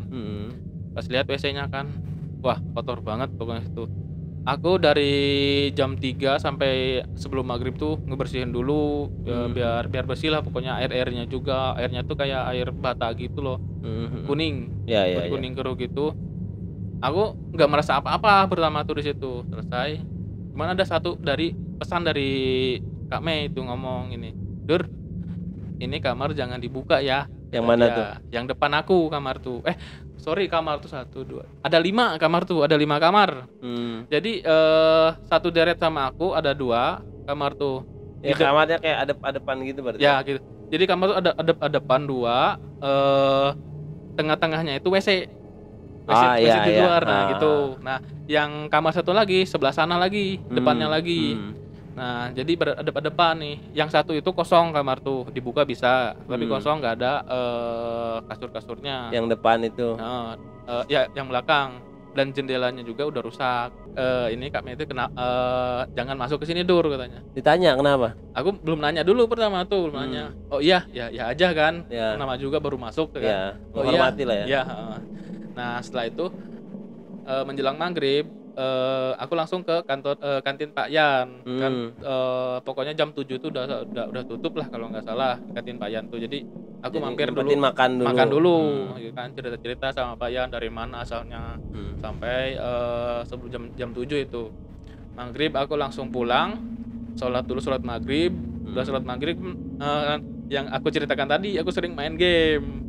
Pas lihat WC-nya kan, wah, kotor banget pokoknya itu. Aku dari jam 3 sampai sebelum maghrib tuh ngebersihin dulu, biar bersih lah pokoknya. Airnya juga, airnya tuh kayak air bata gitu loh, kuning, kuning keruh gitu. Aku nggak merasa apa-apa pertama tuh di situ. Selesai, cuman ada pesan dari Kak Mei itu ngomong ini, "Dur, ini kamar jangan dibuka ya." Yang mana tuh? Yang depan aku kamar tuh. Kamar tuh 1, 2. Ada 5 kamar tuh, ada 5 kamar. Jadi satu deret sama aku ada 2 kamar tuh. Ya, kamarnya kayak adep-adepan gitu berarti. Ya, gitu. Jadi kamar tuh ada adep-adepan 2, tengah-tengahnya itu WC. WC di luar, nah gitu. Nah, yang kamar satu lagi sebelah sana lagi, depannya lagi. Nah, jadi beradep-adepan nih. Yang satu itu kosong kamar tuh, dibuka bisa, tapi kosong, nggak ada kasur-kasurnya. Yang depan itu. Ya, yang belakang. Dan jendelanya juga udah rusak. Ini Kak Mei itu jangan masuk ke sini, Dur, katanya. Ditanya kenapa? Aku belum nanya dulu pertama tuh, belum nanya. Oh iya, ya aja kan. Ya. Nama juga baru masuk kan. Ya, menghormati lah ya. Iya. Nah, setelah itu menjelang maghrib, aku langsung ke kantin Pak Yan. Kan pokoknya jam 7 tuh udah tutup lah kalau nggak salah kantin Pak Yan tuh. Jadi aku mampir dulu, makan dulu gitu kan, cerita-cerita sama Pak Yan dari mana asalnya. Sampai sebelum jam 7 itu. Maghrib aku langsung pulang, sholat maghrib. Udah sholat maghrib, yang aku ceritakan tadi, aku sering main game.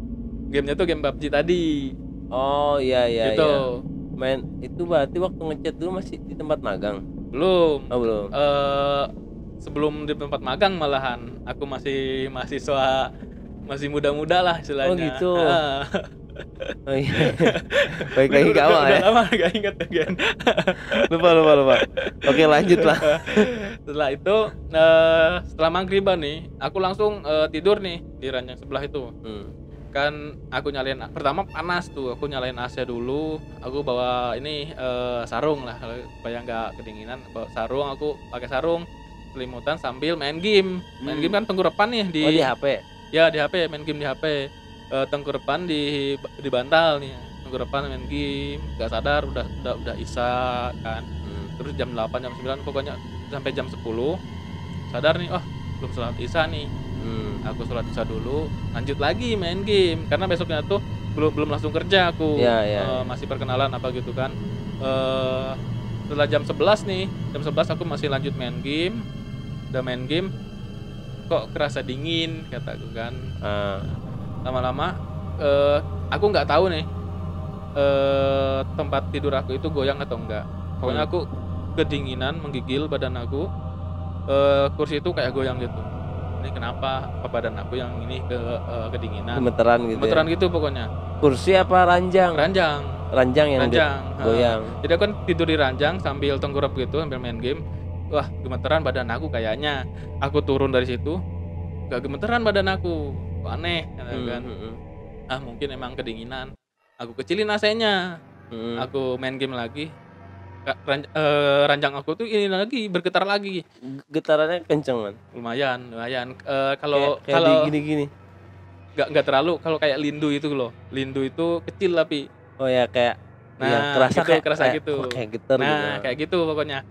Gamenya tuh game PUBG tadi. Oh iya. Gitu. Main itu berarti waktu ngechat dulu masih di tempat magang? Belum. Oh, belum. Sebelum di tempat magang malahan, aku masih mahasiswa, masih muda-muda lah istilahnya. Oh gitu. Oh iya. Baik Udah ya. lama gak inget again. Lupa. Oke, lanjut lah. Setelah itu setelah maghriban nih, aku langsung tidur nih di ranjang sebelah itu. Kan aku nyalain, pertama panas tuh, aku nyalain AC dulu. Aku bawa ini sarung lah supaya nggak kedinginan. Bawa sarung, aku pakai sarung, selimutan sambil main game. Main game kan tengkurapan nih di Oh, di HP. ya di HP, main game di HP. Tengkurapan di bantal nih. Tengkurapan main game, nggak sadar udah isya kan. Terus jam 8 jam 9 pokoknya sampai jam 10 sadar nih, belum sholat isya nih. Aku sholat isya dulu, lanjut lagi main game karena besoknya tuh belum langsung kerja aku. Ya. Masih perkenalan apa gitu kan. Setelah jam 11 nih, jam 11 aku masih lanjut main game. Udah main game kok kerasa dingin kataku kan. Lama-lama aku nggak tahu nih tempat tidur aku itu goyang atau enggak. Pokoknya aku kedinginan, menggigil badan aku. Kursi itu kayak goyang gitu. Ini kenapa? Apa badan aku yang ini kedinginan? Gemeteran gitu. Gemeteran gitu pokoknya. Kursi apa ranjang? Ranjang yang goyang. Jadi aku kan tidur di ranjang sambil tengkurap gitu, sambil main game. Wah, gemeteran badan aku kayaknya. Aku turun dari situ, gak gemeteran badan aku. Kok aneh kan. Mungkin emang kedinginan. Aku kecilin AC-nya. Aku main game lagi. Ranjang aku tuh ini lagi bergetar lagi. Getarannya kenceng, Man. Lumayan. Kalau gini-gini. Nggak terlalu. Kalau kayak lindu itu loh. Lindu itu kecil tapi. Oh ya, kayak kerasa gitu. Kayak getar gitu. Kayak gitu pokoknya.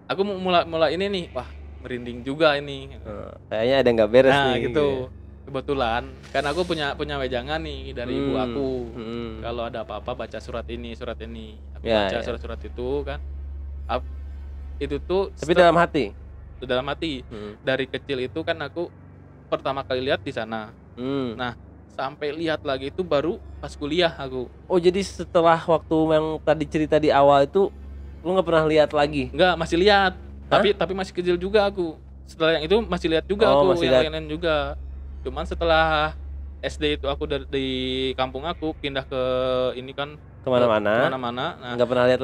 Aku mulai ini nih. Wah, merinding juga ini. Kayaknya ada nggak beres nih. Gitu. Kebetulan kan aku punya wejangan nih dari ibu aku. Kalau ada apa-apa baca surat ini. Aku baca surat-surat itu kan. Itu tuh tapi dalam hati. Dari kecil itu kan aku pertama kali lihat di sana. Nah, sampai lihat lagi itu baru pas kuliah aku. Oh, jadi setelah waktu yang tadi cerita di awal itu lu nggak pernah lihat lagi? Enggak, masih lihat. Tapi masih kecil juga aku. Setelah yang itu masih lihat juga aku, yang lain juga. Cuman setelah SD itu aku di kampung aku pindah ke ini kan kemana-mana. Nah, nggak pernah lihat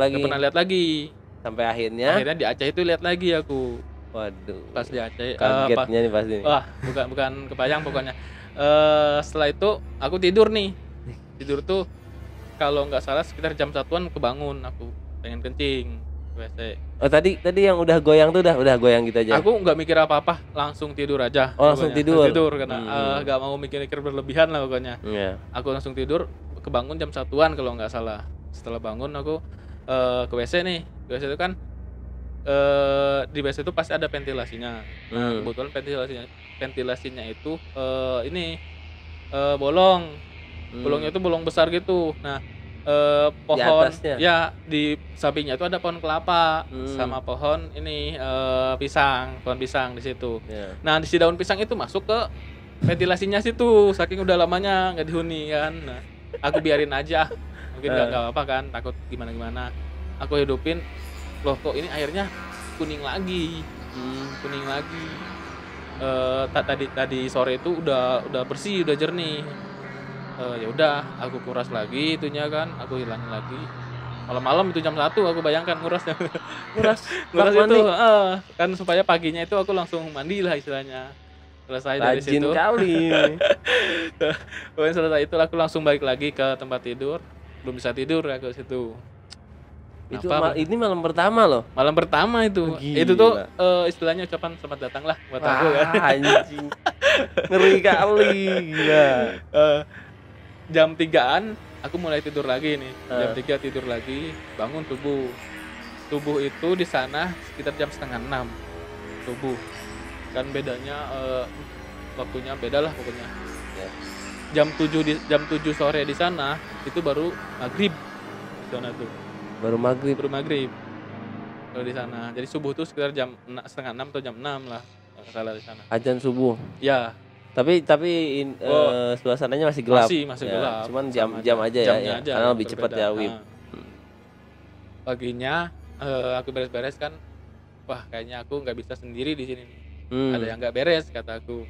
lagi. Sampai akhirnya di Aceh itu lihat lagi aku. Waduh. Pas di Aceh. Kagetnya nih pasti. Wah, bukan kebayang pokoknya. Setelah itu aku tidur nih. Tidur tuh kalau nggak salah sekitar jam 1-an kebangun aku pengen kencing WC. Oh, tadi yang udah goyang tuh udah goyang gitu aja. Aku nggak mikir apa-apa, langsung tidur aja. Oh, langsung tidur karena nggak mau mikir berlebihan lah pokoknya. Aku langsung tidur, kebangun jam 1-an kalau nggak salah. Setelah bangun aku ke WC nih. WC itu kan di WC itu pasti ada ventilasinya. Nah, kebetulan ventilasinya itu bolong. Bolongnya itu bolong besar gitu. Nah, pohon di sampingnya itu ada pohon kelapa sama pohon pohon pisang di situ. Nah, di si daun pisang itu masuk ke ventilasinya situ, saking udah lamanya nggak dihuni kan. Nah, aku biarin aja, mungkin nggak apa-apa kan, takut gimana aku hidupin. Loh, kok ini airnya kuning lagi. Tadi sore itu udah bersih, udah jernih. Ya udah, aku kuras lagi itunya kan, aku hilangin lagi. Malam-malam itu jam 1 aku bayangkan ngurasnya. nguras itu kan supaya paginya itu aku langsung mandi lah istilahnya. Selesai dari situ. Rajin kali. Pokoknya selesai itu aku langsung balik lagi ke tempat tidur. Belum bisa tidur aku situ. Ini malam pertama loh. Malam pertama itu. Gila. Itu tuh istilahnya ucapan selamat datang lah buat aku kan. Anjing. Ngeri kali, gila. Jam 3-an aku mulai tidur lagi nih. Jam 3 tidur lagi, bangun subuh. Subuh itu di sana sekitar jam 5:30 subuh. Kan bedanya waktunya beda lah pokoknya. Jam 7 sore di sana itu baru maghrib di sana tuh. Baru maghrib kalau di sana. Jadi subuh tuh sekitar jam 5:30 atau jam 6 lah kalau salah di sana. Azan subuh. Ya. Tapi suasananya masih gelap. Masih gelap. Cuman jam aja ya. Karena lebih cepat ya, Wib. Paginya aku beres-beres kan. Wah, kayaknya aku nggak bisa sendiri di sini. Ada yang nggak beres kata aku.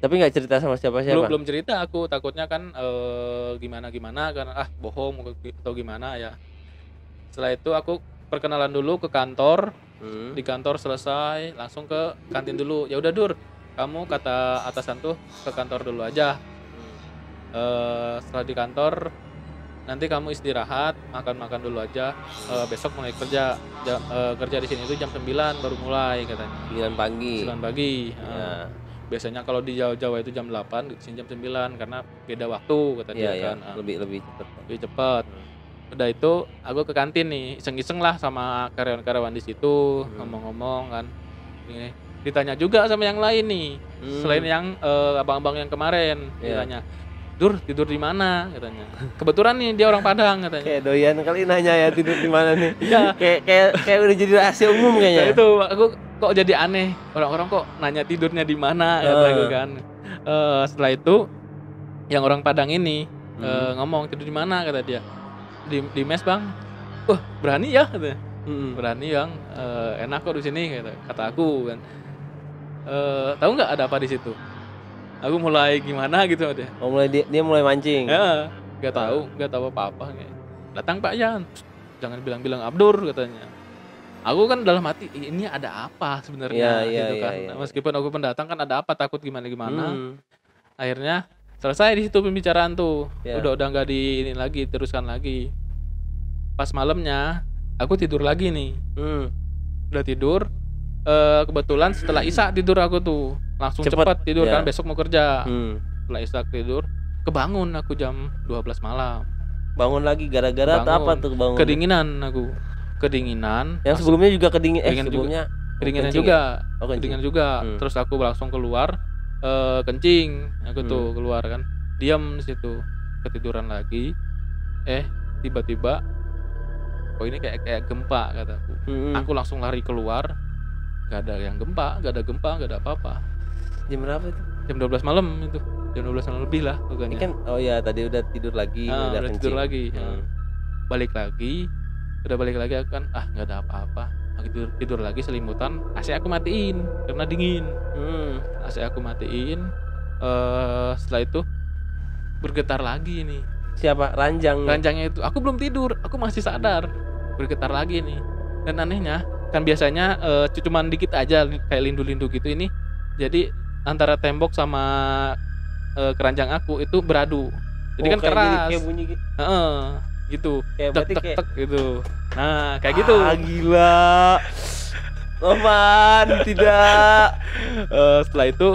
Tapi nggak cerita sama siapa-siapa. Belum cerita aku, takutnya kan gimana karena bohong atau gimana ya. Setelah itu aku perkenalan dulu ke kantor. Di kantor selesai langsung ke kantin dulu. Ya udah Dur, kamu kata atasan tuh ke kantor dulu aja. Setelah di kantor nanti kamu istirahat, makan-makan dulu aja, besok mulai kerja. Kerja di sini itu jam 9 baru mulai katanya. 9 pagi. 9 pagi. Ya. Biasanya kalau di Jawa itu jam 8, di sini jam 9 karena beda waktu kata Iya, dia kan. lebih cepat. Lebih cepat. Udah itu aku ke kantin nih, iseng-iseng lah sama karyawan-karyawan di situ, ngomong-ngomong kan. Ini ditanya juga sama yang lain nih. Selain yang abang-abang yang kemarin, ditanya, "Dur, tidur di mana?" katanya. Kebetulan nih dia orang Padang katanya. Kayak doyan kali nanya ya tidur di mana nih. Iya. Kayak udah jadi rahasia umum Nah, kayaknya. itu aku kok jadi aneh, orang-orang kok nanya tidurnya di mana kataku kan. Setelah itu yang orang Padang ini ngomong, "Tidur di mana?" kata dia. Di mes Bang. Wah berani ya katanya. Berani Bang, enak kok di sini kata aku kan. Tahu nggak ada apa di situ? Aku mulai gimana gitu dia. Oh, dia mulai mancing. Ya, nggak tahu apa-apa. Datang Pak Yan, jangan bilang-bilang Abdur katanya. Aku kan dalam hati ini ada apa sebenarnya gitu kan. Meskipun aku pendatang kan ada apa, takut gimana. Akhirnya selesai di situ pembicaraan tuh. Udah nggak ini lagi, teruskan lagi. Pas malamnya aku tidur lagi nih. Udah tidur. Kebetulan setelah Isya tidur aku tuh. Langsung cepat tidur kan, besok mau kerja. Setelah Isya tidur, kebangun aku jam 12 malam. Bangun lagi gara-gara apa tuh bangun? Kedinginan aku. Kedinginan. Yang sebelumnya juga sebelumnya kedinginan juga. Kedinginan juga. Terus aku langsung keluar kencing. Aku tuh keluar kan. Diam di situ. Ketiduran lagi. Tiba-tiba ini kayak gempa kataku. Aku langsung lari keluar. Gak ada yang gempa, gak ada apa-apa. Jam berapa itu? Jam 12 malam itu. Jam 12 malam lebih lah pokoknya. Ini kan tadi udah tidur lagi, udah kencing. Tidur lagi. Balik lagi aku kan nggak ada apa-apa. Aku tidur lagi selimutan, AC aku matiin karena dingin. AC aku matiin. Setelah itu bergetar lagi nih. Siapa? Ranjangnya itu. Aku belum tidur, aku masih sadar. Bergetar lagi nih. Dan anehnya kan biasanya cuman dikit aja kayak lindu-lindu gitu, ini jadi antara tembok sama keranjang aku itu beradu. Jadi kan keras. Kayak bunyi gitu. Gitu. Tek gitu. Nah, kayak gitu. Gila. Roman, tidak. Setelah itu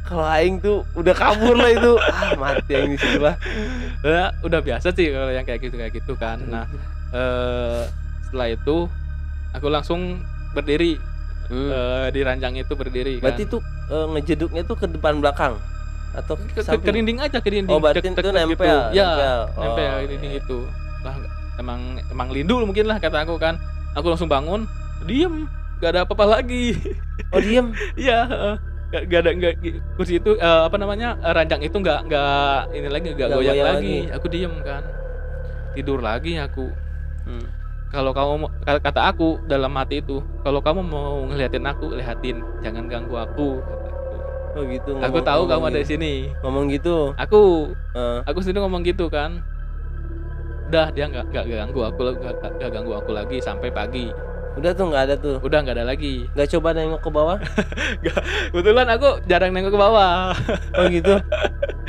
kalau aing tuh udah kabur lah itu. Mati aing di situ lah. Udah biasa sih kalau yang kayak gitu kan. Nah, setelah itu aku langsung berdiri. Di ranjang itu berdiri. Berarti kan. tuh ngejeduknya tuh ke depan belakang atau ke dinding aja, ke dinding. Oh, berarti itu nempel. Gitu. Ya, nempel ke dinding itu. Lah emang lindu mungkin lah kata aku kan. Aku langsung bangun, diem, gak ada apa-apa lagi. Oh, diem. Iya, gak ada kursi itu ranjang itu nggak ini lagi, nggak goyang lagi. Aku diem kan, tidur lagi aku. Kalau kamu, kata aku dalam hati itu, kalau kamu mau ngeliatin aku, lihatin, jangan ganggu aku. Oh gitu. Aku tahu kamu ada di sini. Ngomong gitu. Aku sendiri ngomong gitu kan. Udah dia nggak ganggu aku lagi sampai pagi. Udah tuh nggak ada tuh. Udah nggak ada lagi. Nggak coba nengok ke bawah? Kebetulan aku jarang nengok ke bawah. Oh gitu.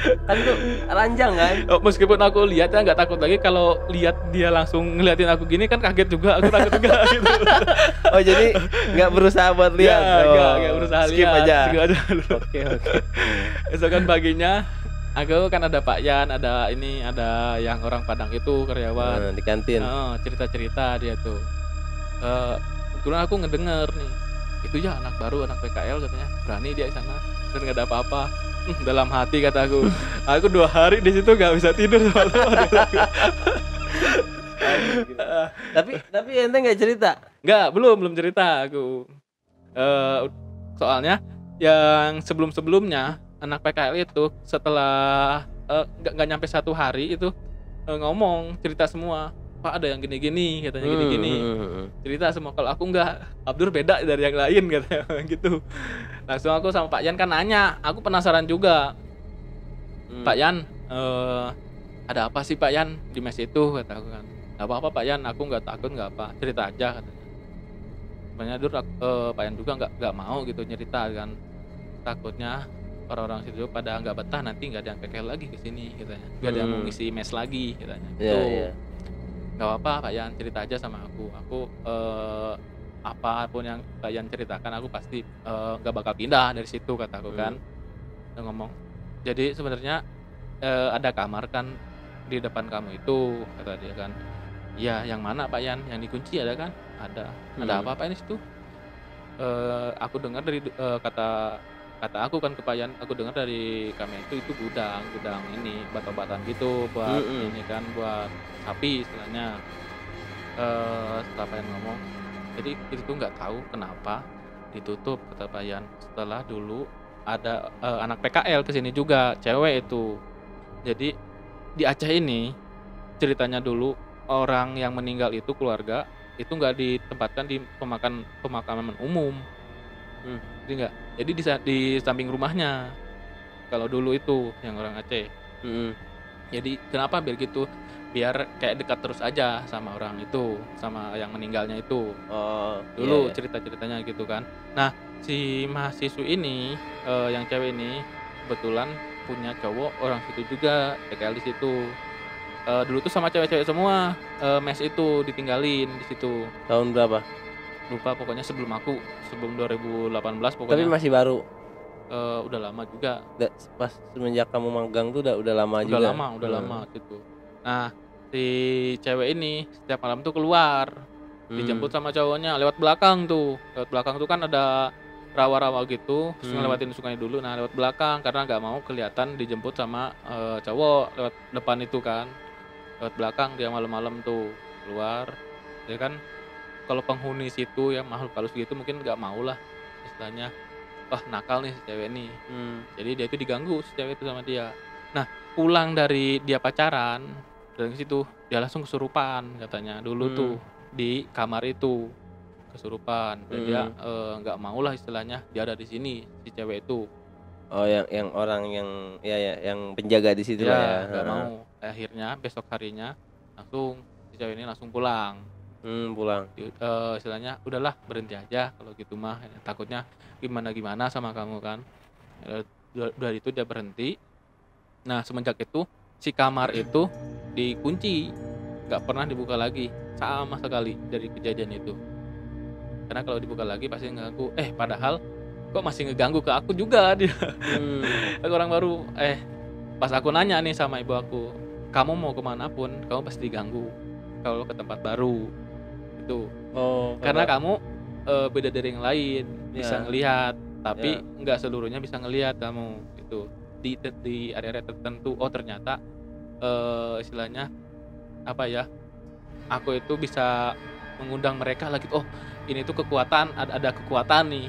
Kan tuh ranjang kan. Meskipun aku lihat ya nggak takut lagi, kalau lihat dia langsung ngeliatin aku gini kan kaget juga, aku takut juga gitu. Oh jadi nggak berusaha buat lihat? Nggak berusaha skip lihat. aja. Oke. Esokan paginya aku kan ada Pak Yan, ada yang orang Padang itu karyawan. Di kantin. Cerita-cerita dia tuh. Kebetulan aku ngedenger nih, itu ya anak baru, anak PKL katanya, berani dia di sana dan nggak ada apa-apa. Dalam hati kataku, aku 2 hari di situ nggak bisa tidur malam. Tapi ente nggak cerita? Nggak, belum cerita aku. Soalnya yang sebelumnya anak PKL itu setelah nggak nyampe 1 hari itu ngomong cerita semua. Pak ada yang gini-gini katanya, gini-gini. Cerita semua. Kalau aku enggak, Abdur beda dari yang lain katanya gitu. Langsung aku sama Pak Yan kan nanya, aku penasaran juga. Pak Yan, ada apa sih Pak Yan di mes itu kata aku kan. Enggak apa-apa Pak Yan, aku enggak takut, enggak apa. Cerita aja katanya. Sebenarnya Dur Pak Yan juga enggak mau gitu nyerita kan. Takutnya orang-orang situ pada nggak betah, nanti nggak ada yang PKL lagi ke sini katanya, nggak ada yang mau ngisi mes lagi katanya. Iya, iya. Nggak apa-apa Pak Yan, cerita aja sama aku, apapun yang Pak Yan ceritakan aku pasti nggak bakal pindah dari situ kataku kan. Dia ngomong, jadi sebenarnya ada kamar kan di depan kamu itu, kata dia kan. Iya, yang mana Pak Yan? Yang dikunci ada kan? Ada. Ada apa Pak Yan di situ? Aku dengar dari kata aku kan ke Pak Yan, aku dengar dari kami itu gudang ini obat-obatan gitu buat ini kan, buat sapi istilahnya. Setelah Pak Yan ngomong, jadi itu tuh nggak tahu kenapa ditutup kata Pak Yan. Setelah dulu ada anak PKL kesini juga, cewek itu. Jadi di Aceh ini ceritanya dulu orang yang meninggal itu keluarga itu nggak ditempatkan di pemakaman umum. Jadi nggak. Jadi di samping rumahnya. Kalau dulu itu yang orang Aceh. Jadi kenapa biar gitu? Biar kayak dekat terus aja sama orang itu, sama yang meninggalnya itu. Dulu cerita-ceritanya gitu kan. Nah, si mahasiswi ini yang cewek ini kebetulan punya cowok orang situ juga, PKL di situ. Dulu tuh sama cewek-cewek semua, mes itu ditinggalin di situ. Tahun berapa? Lupa pokoknya sebelum 2018 Tapi pokoknya. masih baru. Udah lama juga. Pas semenjak kamu magang tuh udah lama Udah juga. udah lama gitu. Nah, si cewek ini setiap malam tuh keluar, dijemput sama cowoknya lewat belakang tuh. Lewat belakang tuh kan ada rawa-rawa gitu, terus ngelewatin sungai dulu. Nah, lewat belakang karena nggak mau kelihatan dijemput sama cowok lewat depan itu kan. Lewat belakang dia malam-malam tuh keluar. Dia kan kalau penghuni situ yang makhluk halus gitu mungkin nggak mau lah istilahnya. Wah, nakal nih si cewek nih. Jadi dia itu diganggu si cewek itu sama dia. Nah, pulang dari dia pacaran dari situ dia langsung kesurupan katanya dulu tuh di kamar itu kesurupan. Dan dia nggak mau lah istilahnya dia ada di sini si cewek itu. Oh, yang orang yang yang penjaga di situ lah ya. Nggak mau. Akhirnya besok harinya langsung si cewek ini langsung pulang. Pulang. Istilahnya udahlah berhenti aja kalau gitu mah, takutnya gimana sama kamu kan. Dari itu dia berhenti. Nah, semenjak itu si kamar itu dikunci, nggak pernah dibuka lagi sama sekali dari kejadian itu. Karena kalau dibuka lagi pasti ngeganggu. Padahal kok masih ngeganggu ke aku juga dia. Aku orang baru. Pas aku nanya nih sama ibu aku, kamu mau kemana pun kamu pasti diganggu kalau ke tempat baru itu. Karena kamu beda dari yang lain, bisa ngelihat, tapi nggak seluruhnya bisa ngelihat kamu itu di area-area tertentu. Oh, ternyata istilahnya apa ya? Aku itu bisa mengundang mereka lagi. Oh, ini tuh kekuatan, ada kekuatan nih.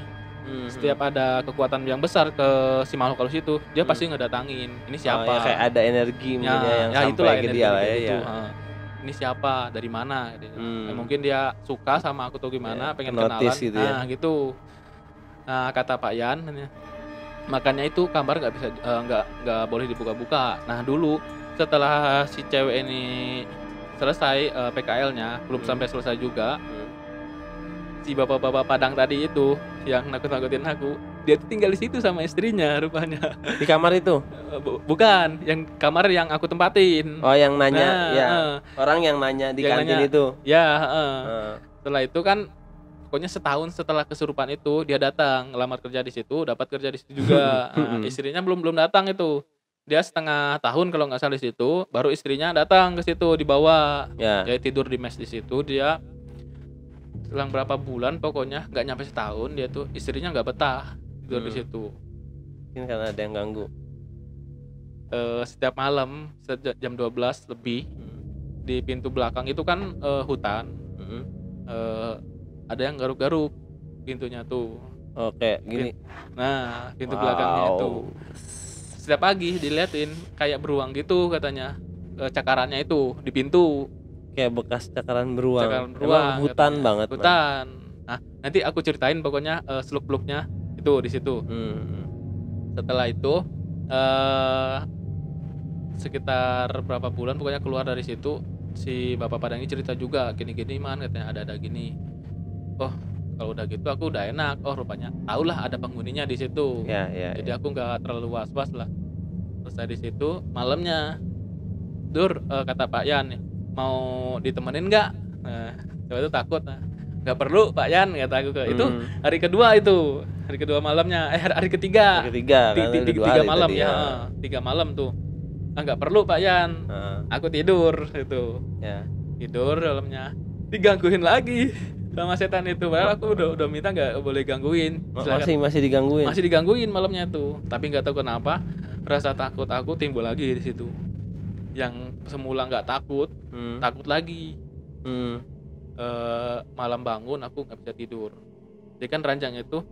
Setiap ada kekuatan yang besar ke si makhluk halus itu, dia pasti ngedatangin. Ini siapa? Kayak ada energi yang sampai ke dia lah ya. Ini siapa? Dari mana? Mungkin dia suka sama aku tuh gimana, pengen kenalan. Gitu ya. Gitu. Nah, kata Pak Yan, makanya itu kamar nggak bisa nggak boleh dibuka-buka. Nah, dulu setelah si cewek ini selesai PKL-nya, belum sampai selesai juga. Si bapak-bapak Padang tadi itu yang nakut-nakutin aku, dia tuh tinggal di situ sama istrinya rupanya. Di kamar itu? Bukan, yang kamar yang aku tempatin. Oh, yang nanya, orang yang nanya di kantin itu. Ya, setelah itu kan, pokoknya setahun setelah kesurupan itu dia datang ngelamar kerja di situ, dapat kerja di situ juga. Istrinya belum datang itu. Dia setengah tahun kalau nggak salah di situ, baru istrinya datang ke situ dibawa. Dia tidur di mes di situ. Dia selang berapa bulan pokoknya nggak nyampe setahun dia tuh istrinya nggak betah tidur di situ. Mungkin karena ada yang ganggu. Setiap malam jam 12 lebih di pintu belakang itu kan hutan. Ada yang garuk-garuk pintunya tuh. Oke, gini. Nah, pintu belakangnya itu. Setiap pagi diliatin kayak beruang gitu katanya. Cakarannya itu di pintu. Kayak bekas cakaran beruang. Emang hutan katanya. Banget. Hutan. Nah, nanti aku ceritain pokoknya seluk-beluknya itu di situ. Setelah itu sekitar berapa bulan pokoknya keluar dari situ, si Bapak Padang ini cerita juga gini-gini man katanya ada gini. Oh, Kalau udah gitu aku udah enak, oh rupanya tahulah ada penghuninya di situ. Ya, ya, Jadi ya. aku nggak terlalu was-was lah. Selesai di situ malamnya, "Dur," kata Pak Yan nih, "mau ditemenin nggak?" Nah, coba itu takut, nah, "Nggak perlu Pak Yan," kata aku itu hari kedua itu, hari kedua malamnya, hari ketiga, Hari ketiga kan ada 2 tiga hari malam tadi, ya, heeh. 3 malam tuh. "Ah, nggak perlu Pak Yan," Heeh. aku tidur itu, Ya. tidur dalamnya, digangguin lagi sama setan itu, padahal aku udah minta nggak boleh gangguin, silakan. Masih digangguin. Masih digangguin malamnya tuh, tapi nggak tahu kenapa rasa takut aku timbul lagi di situ. Yang semula nggak takut, takut lagi. Malam bangun aku nggak bisa tidur. Jadi kan ranjang itu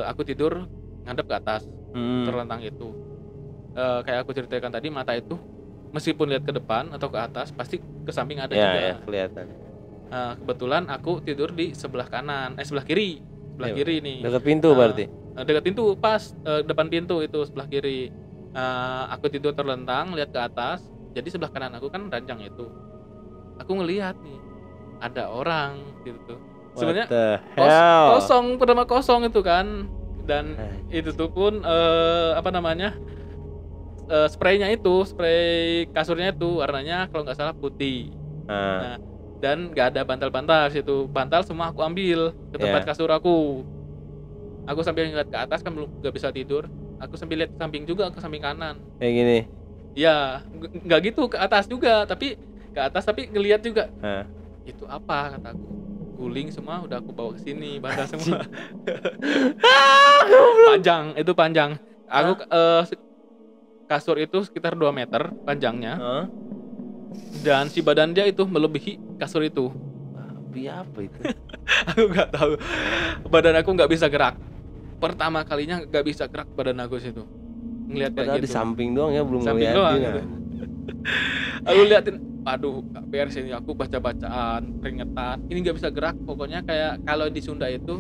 aku tidur ngadep ke atas, terlentang itu. Kayak aku ceritakan tadi, mata itu meskipun lihat ke depan atau ke atas pasti ke samping ada juga. Ya, kelihatan. Kebetulan aku tidur di sebelah kanan, sebelah kiri, kiri nih. Dekat pintu berarti. Dekat pintu, pas depan pintu itu sebelah kiri. Aku tidur terlentang, lihat ke atas. Jadi sebelah kanan aku kan ranjang itu. Aku ngelihat nih ada orang gitu. Sebenarnya kosong, pertama kosong itu kan. Dan itu tuh pun spraynya itu, spray kasurnya itu warnanya kalau nggak salah putih. Nah, dan nggak ada bantal-bantal situ. Bantal semua aku ambil ke tempat kasur aku. Aku sambil ngeliat ke atas kan belum nggak bisa tidur. Aku sambil lihat ke samping juga, ke samping kanan. Kayak gini. Ya, nggak gitu ke atas juga, tapi ke atas tapi ngelihat juga. Itu apa kataku? Guling semua udah aku bawa ke sini, bantal semua. Panjang, itu panjang. Aku kasur itu sekitar 2 meter panjangnya. Dan si badan dia itu melebihi kasur itu. Lebih apa itu? Aku nggak tahu. Badan aku nggak bisa gerak. Pertama kalinya nggak bisa gerak badan aku situ. Ngeliat kayak gitu. Di samping doang ya, belum samping doang, ngeliatin. gitu. Aku liatin, aduh gak beres ini, aku baca-bacaan, keringetan. Ini nggak bisa gerak. Pokoknya kayak kalau di Sunda itu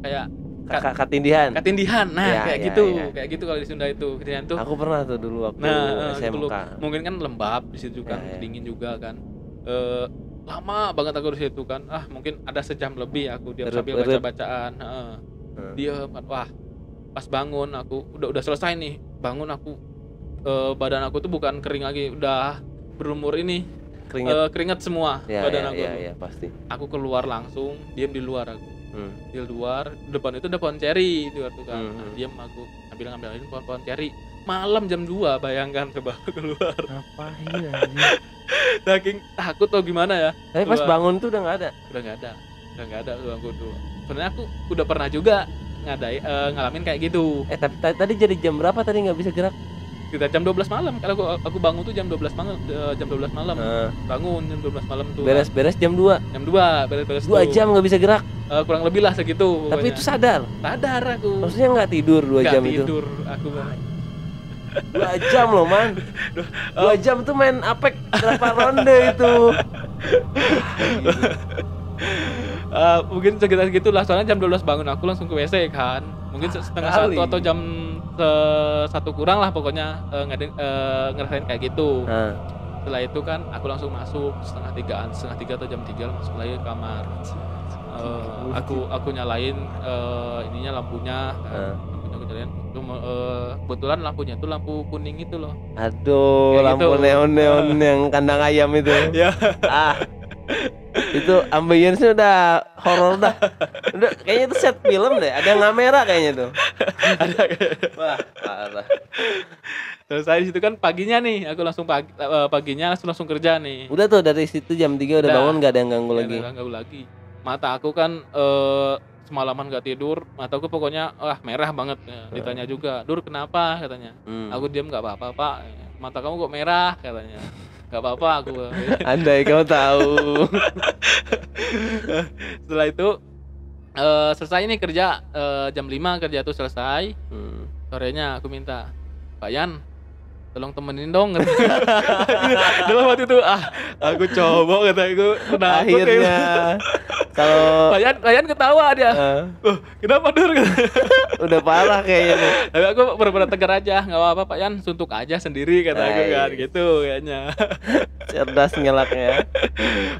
kayak katindihan. Nah, kayak gitu kalau di Sunda itu. Ketindihan tuh. Aku pernah tuh dulu waktu SMK. Mungkin kan lembab di situ kan, dingin juga kan. Lama banget aku di situ kan. Mungkin ada sejam lebih aku diam sambil baca-bacaan. Diam, wah. Pas bangun aku udah selesai nih. Bangun aku badan aku tuh bukan kering lagi, udah berumur ini. Keringat semua badan aku. Iya, pasti. Aku keluar langsung, diam di luar aku. Di luar, depan itu ada pohon ceri di luar tuh kan. Diam aku sambil ngambilin pohon ceri. Malam jam 2, bayangkan coba keluar. Ngapain anjir? Saking takut atau gimana ya. Tapi pas bangun tuh udah nggak ada. Udah nggak ada aku tuh. Sebenarnya aku udah pernah juga ngalamin kayak gitu. Tapi tadi jadi jam berapa tadi nggak bisa gerak? Kita jam 12 malam. Kalau aku bangun tuh jam 12 malam. Bangun jam 12 malam tuh. Beres jam 2. Jam 2 beres 2 jam nggak bisa gerak. Kurang lebih lah segitu. Tapi itu sadar aku. Maksudnya nggak tidur 2 jam itu? Nggak tidur aku. 2 jam loh man. 2 jam tuh main Apex berapa ronde itu. Mungkin sekitar gitulah, soalnya jam 12 bangun aku langsung ke WC kan. Mungkin setengah 1 atau jam 1 kurang lah pokoknya ngerasain kayak gitu. Setelah itu kan aku langsung masuk setengah 3 atau jam 3 masuk lagi ke kamar. Aku nyalain ininya lampunya. Aku nyalain. Kebetulan lampunya itu lampu kuning itu loh. Aduh, kayak lampu gitu. Neon yang kandang ayam itu. Ya. Itu ambience-nya udah horor dah. Udah kayaknya itu set film deh. Ada kamera kayaknya tuh. Ada kayaknya. Wah, parah. Selesai di situ kan paginya nih, aku langsung paginya langsung kerja nih. Udah tuh dari situ jam 3 udah bangun, enggak ada yang ganggu lagi. Enggak ganggu lagi. Mata aku kan semalaman enggak tidur, mataku pokoknya merah banget. Ditanya juga, "Dur, kenapa?" katanya. Aku diam, "Enggak apa-apa, Pak. Mata kamu kok merah?" katanya. "Enggak apa-apa," aku. Andai kamu tahu. Setelah itu selesai nih kerja, jam 5 kerja tuh selesai. Sorenya aku minta, "Pak Yan, tolong temenin dong. Dalam waktu itu aku coba kata aku penakut Akhirnya kalau Payan ketawa dia. Kenapa Dur? udah parah kayaknya. Tapi aku bener-bener tegar aja, nggak apa-apa Pak Yan, suntuk aja sendiri kata aku kan, gitu kayaknya. Cerdas ngelaknya.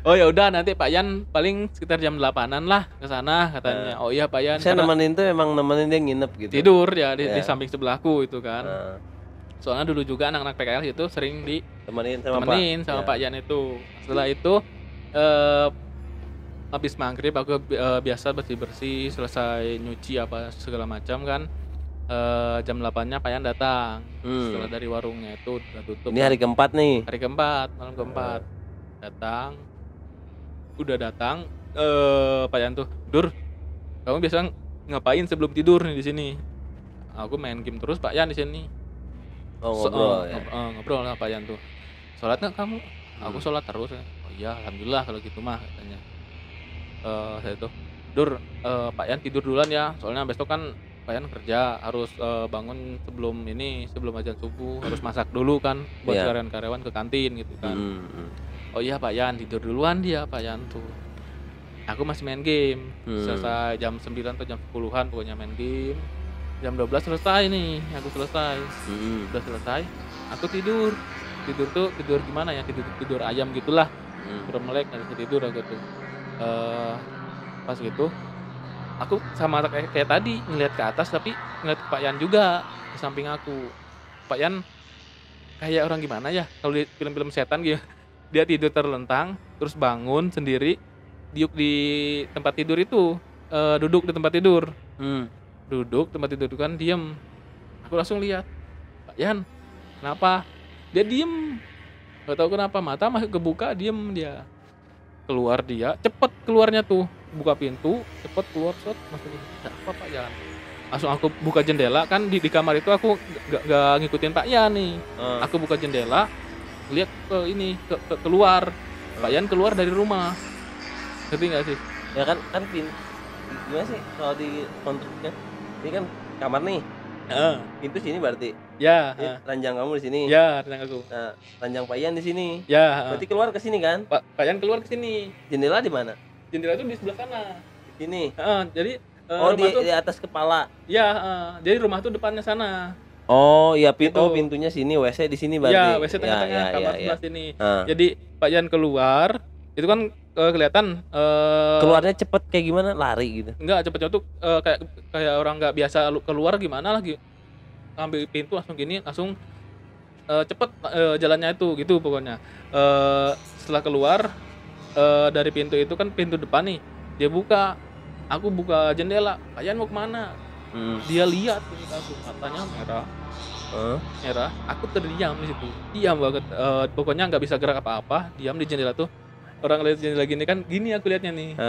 Oh ya udah nanti Pak Yan paling sekitar jam 8-an lah ke sana katanya. Oh iya Pak Yan. Saya nemenin tuh emang nemenin dia nginep gitu. Tidur ya di samping sebelahku itu kan. Soalnya dulu juga anak-anak PKL itu sering temenin sama Pak Yan itu. Setelah itu habis maghrib aku biasa bersih-bersih, selesai nyuci apa segala macam kan. Jam 8-nya Pak Yan datang. Setelah dari warungnya itu udah tutup. Ini hari keempat nih. Hari keempat, malam keempat. Udah datang Pak Yan tuh, "Dur, kamu biasa ngapain sebelum tidur nih di sini?" Aku main game terus Pak Yan di sini. Ngobrol ya. Ngobrol lah Pak Yan tuh. "Sholat nggak kamu?" Aku sholat terus. "Oh iya, alhamdulillah kalau gitu mah," katanya. Saya tuh, "Dur, Pak Yan tidur duluan ya, soalnya besok kan Pak Yan kerja, harus bangun sebelum azan subuh, harus masak dulu kan buat karyawan-karyawan ke kantin gitu kan." "Oh iya Pak Yan, tidur duluan dia Pak Yan tuh." Aku masih main game. Selesai jam 9 atau jam 10-an pokoknya main game. Jam 12 selesai nih, aku selesai. Udah selesai, aku tidur. Tidur gimana ya? Tidur ayam gitulah. Udah melek nggak bisa tidur aku tuh. Pas gitu aku sama kayak tadi ngeliat ke atas tapi ngeliat Pak Yan juga di samping aku. Pak Yan kayak orang gimana ya? Kalau di film-film setan gitu. Dia tidur terlentang, terus bangun sendiri, duduk di tempat tidur itu, duduk di tempat tidur. Duduk tempat tidur kan diem. Aku langsung lihat, "Pak Yan, kenapa?" Dia diem. Gak tahu kenapa, mata masih kebuka, diem dia. Keluar dia, cepet keluarnya tuh, buka pintu, cepet keluar, set, masuk. "Apa Pak Yan?" Langsung aku buka jendela kan di kamar itu aku gak ngikutin Pak Yan nih. Aku buka jendela, lihat keluar. Pak Yan keluar dari rumah. Ngerti nggak sih? Ya kan gimana sih kalau di konstruknya? Ini kan kamar nih. Pintu sini berarti. Ya. Ranjang kamu di sini. Ya, ranjang aku. Nah, ranjang Pak Yan di sini. Ya. Berarti keluar ke sini kan? Pak Yan keluar ke sini. Jendela di mana? Jendela itu di sebelah sana. Di sini. Jadi di atas kepala. Ya, jadi rumah tuh depannya sana. Oh, iya pintunya sini, WC di sini berarti. Ya, WC tengah-tengah, kamar sebelah sini. Jadi Pak Yan keluar, itu kan kelihatan keluarnya cepet kayak gimana? Lari gitu. Enggak, cepetnya tuh kayak orang nggak biasa keluar gimana lagi. Ambil pintu langsung gini, langsung cepet jalannya itu gitu pokoknya. Setelah keluar dari pintu itu kan pintu depan nih, dia buka. Aku buka jendela, "Pak Yan mau kemana?" Dia lihat aku, matanya merah. Merah. Aku terdiam di situ. Diam banget. Pokoknya nggak bisa gerak apa-apa. Diam di jendela tuh. Orang lihat jendela gini kan, gini aku lihatnya nih.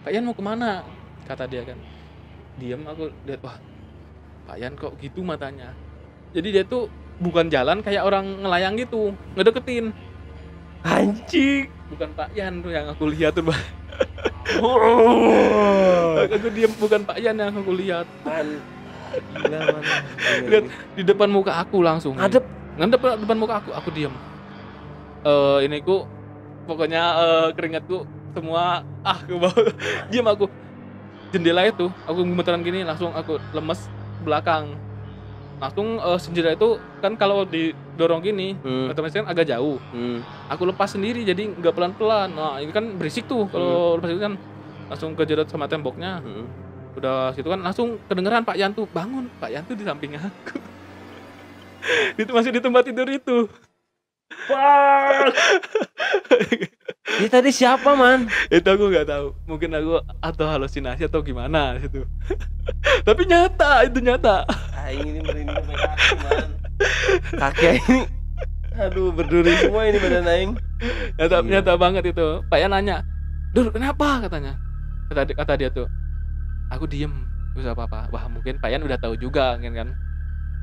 "Pak Yan mau kemana?" kata dia kan. Diam aku lihat, wah, Pak Yan kok gitu matanya. Jadi dia tuh bukan jalan kayak orang ngelayang gitu, ngedeketin. Anjing. Bukan Pak Yan tuh yang aku lihat tuh. Aku diam, bukan Pak Yan yang aku lihat. Gila mana. Lihat di depan muka aku langsung. Ngadep depan muka aku diam. Ini ku pokoknya keringatku semua ke bawah. Diam aku. Jendela itu aku gemeteran gini, langsung aku lemes belakang. Langsung jendela itu kan kalau didorong gini otomatis kan agak jauh. Aku lepas sendiri jadi nggak pelan-pelan. Nah ini kan berisik tuh kalau lepas itu kan langsung kejedot sama temboknya. Udah situ kan langsung kedengeran Pak Yan tuh bangun. Pak Yan tuh di samping aku. Itu masih di tempat tidur itu. Fuck. Ini tadi siapa man? Itu aku nggak tahu. Mungkin aku atau halusinasi atau gimana gitu. Tapi nyata, itu nyata. Ini merinding sampai kaki man. Kaki ini, aduh berduri semua ini badan aing. Nyata banget itu. Pak Yan nanya, "Dur, kenapa?" katanya. Kata dia tuh. Aku diem, gak usah apa-apa. Wah mungkin Pak Yan udah tahu juga kan.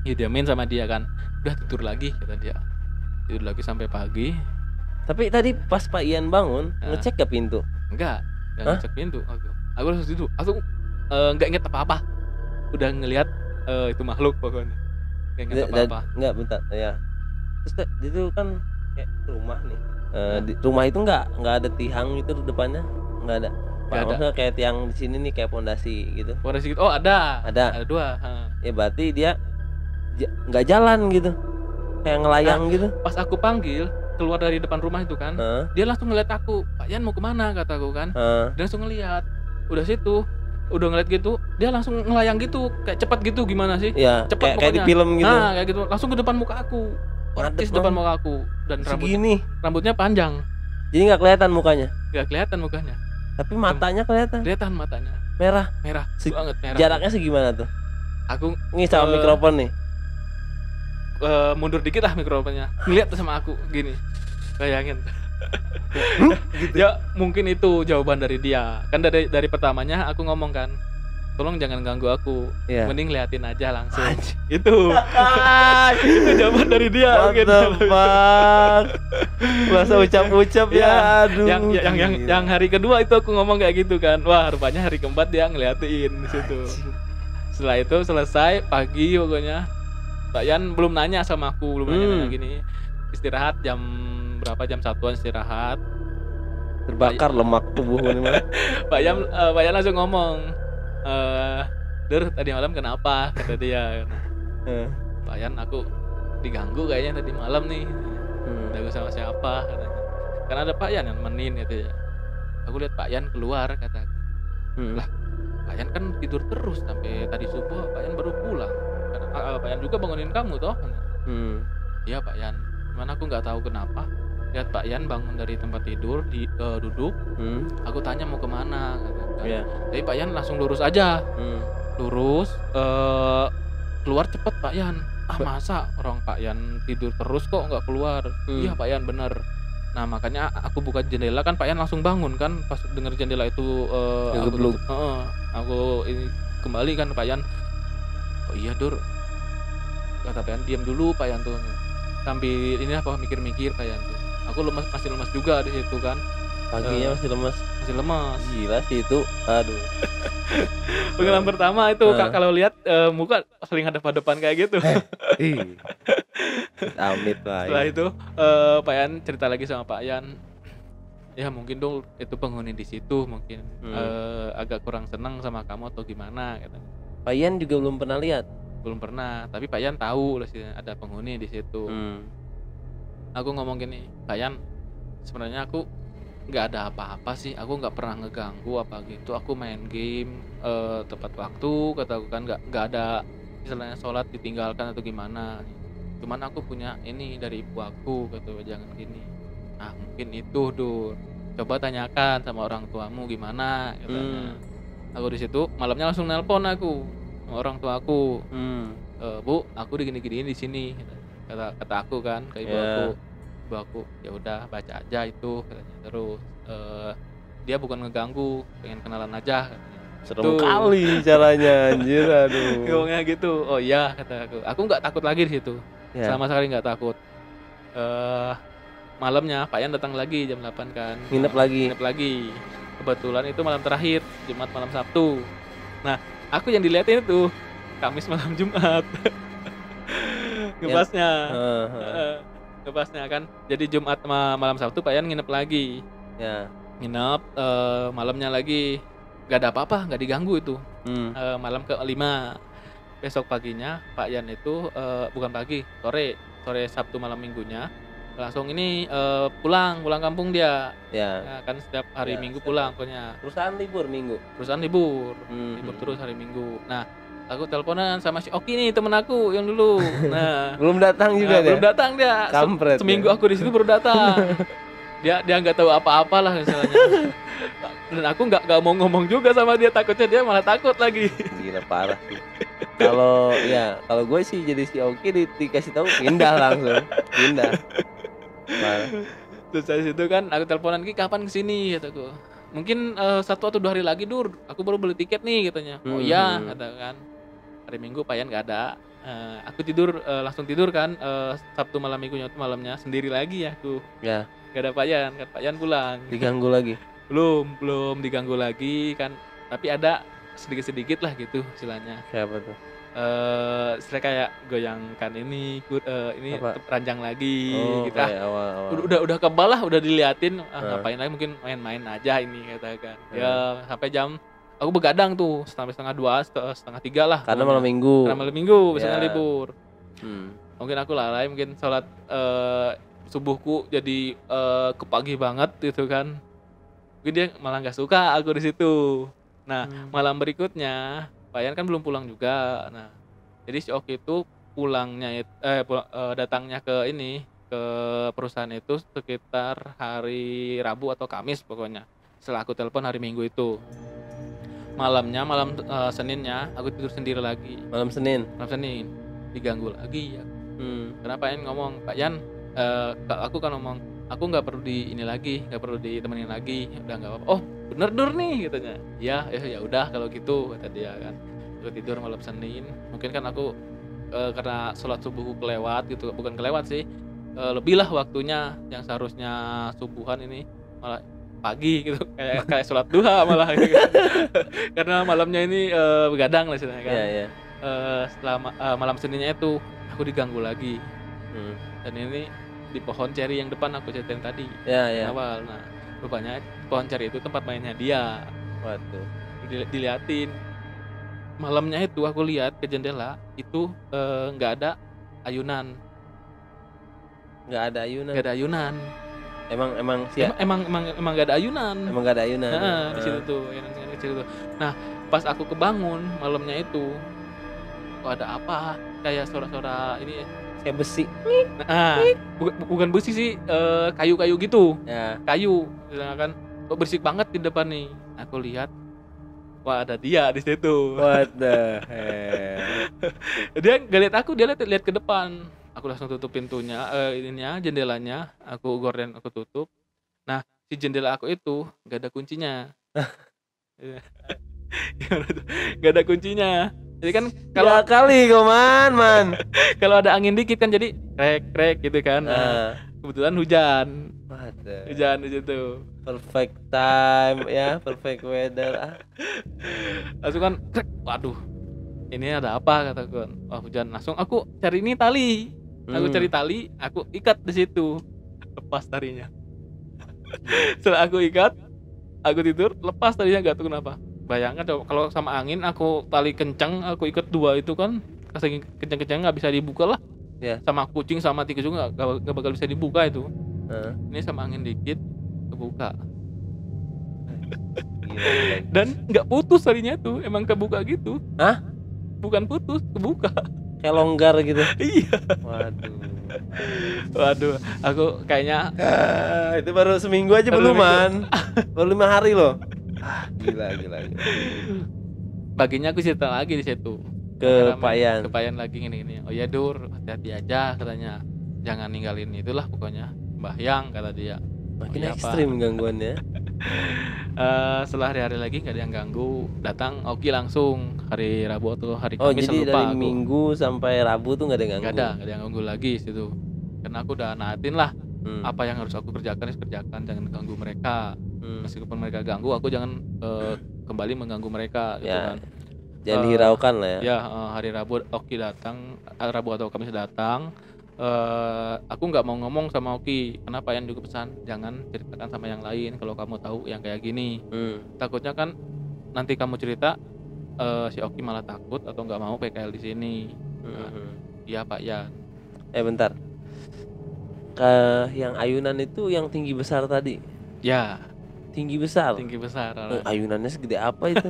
Ya diamin sama dia kan. Udah tidur lagi kata dia. Tidur lagi sampai pagi. Tapi tadi pas Pak Yan bangun, ngecek ke pintu? Enggak ngecek pintu. Aku langsung tidur. Aku nggak inget apa-apa. Udah ngelihat itu makhluk pokoknya. Nggak inget apa-apa. Nggak, bentar ya. Terus itu kan kayak rumah nih. Di rumah itu nggak ada tiang itu di depannya, nggak ada. Nggak ada. Maksudnya kayak tiang di sini nih kayak pondasi gitu. Warna sedikit. Oh, ada. Ada. Ada 2. Heeh. Ya berarti dia nggak jalan gitu, kayak ngelayang gitu. Pas aku panggil keluar dari depan rumah itu kan, Heeh. dia langsung ngeliat aku. Pak Yan mau kemana, kataku kan. Heeh. Dia langsung ngeliat. Udah situ, udah ngeliat gitu, dia langsung ngelayang gitu, kayak cepat gitu, gimana sih? Ya, Cepat kayak di pokoknya. film gitu. Nah, kayak gitu, langsung ke depan muka aku. Ngadep Persis depan banget. muka aku dan Segini. rambutnya panjang, Jadi nggak kelihatan mukanya, nggak kelihatan mukanya, tapi matanya kelihatan kelihatan matanya merah. merah banget, merah. Jaraknya segimana tuh? Aku Ini sama mikrofon nih. mundur dikit lah mikrofonnya, ngeliat sama aku gini, bayangin. Gitu. Ya mungkin itu jawaban dari dia kan. Dari pertamanya aku ngomong kan, tolong jangan ganggu aku, Iya. mending liatin aja langsung. Anjing. Itu itu jawaban dari dia. What mungkin. the fuck? Masa ucap-ucap ya, aduh. yang hari kedua itu aku ngomong kayak gitu kan. Wah, rupanya hari keempat dia ngeliatin di situ. Setelah itu selesai pagi pokoknya, Pak Yan belum nanya sama aku, belum nanya gini. Istirahat jam berapa, jam 1-an istirahat. Terbakar lemak tubuh ini mah. Pak Yan langsung ngomong, "Dur, tadi malam kenapa?" kata dia. Pak Yan, aku diganggu kayaknya tadi malam nih. Diganggu sama siapa katanya. Karena ada Pak Yan yang nemenin gitu ya. Aku lihat Pak Yan keluar, kata aku. Lah, Pak Yan kan tidur terus sampai tadi subuh. Pak Yan baru pulang. Karena Pak Yan juga bangunin kamu toh. Iya Pak Yan. Cuman aku nggak tahu kenapa. Lihat Pak Yan bangun dari tempat tidur, duduk. Aku tanya mau kemana, kata. Iya. Tapi Pak Yan langsung lurus aja. Lurus, keluar cepet Pak Yan. Masa orang Pak Yan tidur terus kok nggak keluar? Iya Pak Yan, bener. Nah makanya aku buka jendela kan, Pak Yan langsung bangun kan pas denger jendela itu aku tutup. Aku ini kembali kan Pak Yan. Oh iya Dur, kata Pak Yan, diam dulu Pak Yan tuh. Sambil ini apa mikir-mikir Pak Yan tuh. Aku masih lemas juga di situ kan. Paginya masih lemas. Masih lemas. Gila sih itu. Aduh. Pengalaman pertama itu kalau lihat muka sering hadap-hadapan kayak gitu. Amit lah. Setelah itu Pak Yan cerita lagi sama Pak Yan. Ya mungkin dong itu penghuni di situ mungkin agak kurang senang sama kamu atau gimana katanya. Pak Yan juga belum pernah lihat. Belum pernah, tapi Pak Yan tahu ada penghuni di situ. Aku ngomong gini, Pak Yan, sebenarnya aku nggak ada apa-apa sih, aku nggak pernah ngeganggu apa gitu. Aku main game tepat waktu, kata aku kan, nggak ada istilahnya sholat ditinggalkan atau gimana. Cuman aku punya ini dari ibu aku, kata jangan gini. Nah mungkin itu Dur, coba tanyakan sama orang tuamu gimana, katanya. Aku di situ malamnya langsung nelpon aku sama orang tua aku. Bu, aku digini-giniin di sini, kata aku kan ke ibu aku. Ibu aku, ya udah baca aja itu, katanya. Terus dia bukan ngeganggu, pengen kenalan aja, katanya. Serem kali caranya, anjir, aduh. Ngomongnya gitu. Oh iya, kata aku. Aku nggak takut lagi di situ. Sama sekali nggak takut. Malamnya Pak Yan datang lagi jam 8 kan. Nginep lagi. Kebetulan itu malam terakhir, Jumat malam Sabtu. Nah, aku yang dilihatin itu Kamis malam Jumat. Ngepasnya. Ngepasnya kan. Jadi Jumat malam Sabtu Pak Yan nginep lagi. Ya. Nginep malamnya lagi. Gak ada apa-apa, gak diganggu itu. Malam ke-5. Besok paginya Pak Yan itu bukan pagi, sore Sabtu malam minggunya langsung ini pulang kampung dia. Ya, kan setiap hari Minggu pulang pokoknya. Perusahaan libur Minggu. Libur terus hari Minggu. Nah, aku teleponan sama si Oki nih, temen aku yang dulu. Nah, belum datang juga dia. Belum datang dia. Seminggu aku di situ baru datang. Dia nggak tahu apa-apa lah misalnya. Dan aku nggak mau ngomong juga sama dia, takutnya dia malah takut lagi. Gila parah sih. Kalau gue sih jadi si Oki dikasih tahu pindah langsung. Parah. Terus dari situ kan aku teleponan, kapan kesini, kataku. Mungkin 1 atau 2 hari lagi Dur, aku baru beli tiket nih, katanya. Oh iya, katakan. Hari Minggu Pak Yan nggak ada. Aku langsung tidur kan. Sabtu malam Minggunya itu malamnya sendiri lagi ya aku. Ya. Gak ada Pak Yan, kan Pak Yan pulang. Diganggu lagi? Belum diganggu lagi kan. Tapi ada sedikit lah gitu istilahnya. Siapa tuh? Istilahnya kayak goyangkan ini Apa? ranjang lagi Oh, gitu, kayak awal-awal. udah kebal lah, udah diliatin, Heeh. ngapain lagi, mungkin main-main aja ini katakan. Heeh. Ya sampai jam aku begadang tuh sampai setengah 2, setengah 3 lah Karena pokoknya. malam minggu. Karena malam minggu, besoknya Ya. libur. Hmm. Mungkin aku lalai, mungkin sholat subuhku jadi ke pagi banget gitu kan. Mungkin dia malah nggak suka aku di situ. Nah, malam berikutnya Pak Yan kan belum pulang juga. Nah, jadi si Oki itu datangnya ke perusahaan itu sekitar hari Rabu atau Kamis pokoknya. Setelah aku telepon hari Minggu itu. Malam Seninnya aku tidur sendiri lagi. Malam Senin. Malam Senin diganggu lagi ya. Kenapa Yan ngomong, Pak Yan, aku kan ngomong, aku nggak perlu nggak perlu ditemenin lagi, udah nggak apa-apa. Oh bener Dur nih katanya. Ya udah kalau gitu kata dia kan. Aku tidur malam Senin, mungkin kan aku karena sholat subuhku kelewat gitu, bukan kelewat sih, lebih lah waktunya yang seharusnya subuhan ini malah pagi gitu, kayak sholat duha malah gitu. Karena malamnya ini begadang lah istilahnya kan. Iya. Setelah malam Seninnya itu aku diganggu lagi. Dan ini di pohon ceri yang depan aku ceritain tadi Ya. awal. Nah, rupanya pohon ceri itu tempat mainnya dia. Waduh. Diliatin. Malamnya itu aku lihat ke jendela itu nggak ada ayunan. Nggak ada ayunan. Nggak ada ayunan. Emang sih. Emang nggak ada ayunan. Emang nggak ada ayunan. Di situ tuh, yang kecil tuh. Nah, pas aku kebangun malamnya itu, kok ada apa? Kayak suara-suara ini. Kayak besi. Nah, bukan besi sih, kayu-kayu gitu. Ya. Kayu, kan. Kok berisik banget di depan nih. Aku lihat, wah ada dia di situ. What the hell? Dia nggak lihat aku, dia lihat ke depan. Aku langsung tutup pintunya, jendelanya, aku gorden, aku tutup. Nah, si jendela aku itu nggak ada kuncinya. Gimana tuh? Nggak ada kuncinya. Jadi kan kalau Ya kali man. kalau ada angin dikit kan jadi krek gitu kan. Nah, kebetulan hujan. Waduh. Hujan di situ. Perfect time ya, perfect weather. Langsung kan krek, waduh. Ini ada apa kataku. Wah, hujan. Langsung aku cari ini tali. Aku cari tali, aku ikat di situ. Lepas talinya. Setelah aku ikat, aku tidur, lepas talinya, enggak tahu kenapa. Bayangkan kalau sama angin aku tali kencang, aku ikat 2 itu kan saking kencang-kencang nggak bisa dibuka lah. Yeah. Sama kucing sama tikus juga nggak bakal bisa dibuka itu. Ini sama angin dikit kebuka. Gila. Dan nggak putus talinya tuh, emang kebuka gitu. Hah? Bukan putus, kebuka. Kayak longgar gitu. Iya. Waduh, aku kayaknya itu baru seminggu aja belum man. Baru 5 hari loh. Gila. Paginya aku cerita lagi di situ. Ke Pak Yan. Ke Pak Yan lagi gini. Oh ya Dur, hati-hati aja katanya. Jangan ninggalin itulah pokoknya. Mbahyang kata dia. Makin ekstrim gangguannya. Setelah hari-hari lagi nggak ada yang ganggu, datang Oki langsung hari Rabu atau hari Kamis. Jadi dari Minggu sampai Rabu tuh nggak ada yang ganggu? Nggak ada yang ganggu lagi situ. Karena aku udah naatin lah apa yang harus aku kerjakan, jangan ganggu mereka. Meskipun mereka ganggu, aku jangan kembali mengganggu mereka gitu kan. Jangan dihiraukan lah ya. Ya, hari Rabu Oki datang, Rabu atau Kamis datang. Aku nggak mau ngomong sama Oki, kenapa Yan juga pesan jangan ceritakan sama yang lain kalau kamu tahu yang kayak gini. Takutnya kan nanti kamu cerita si Oki malah takut atau nggak mau PKL di sini. Iya Pak Yan. Bentar. Yang ayunan itu yang tinggi besar tadi. Ya. Tinggi besar. Ayunannya segede apa itu?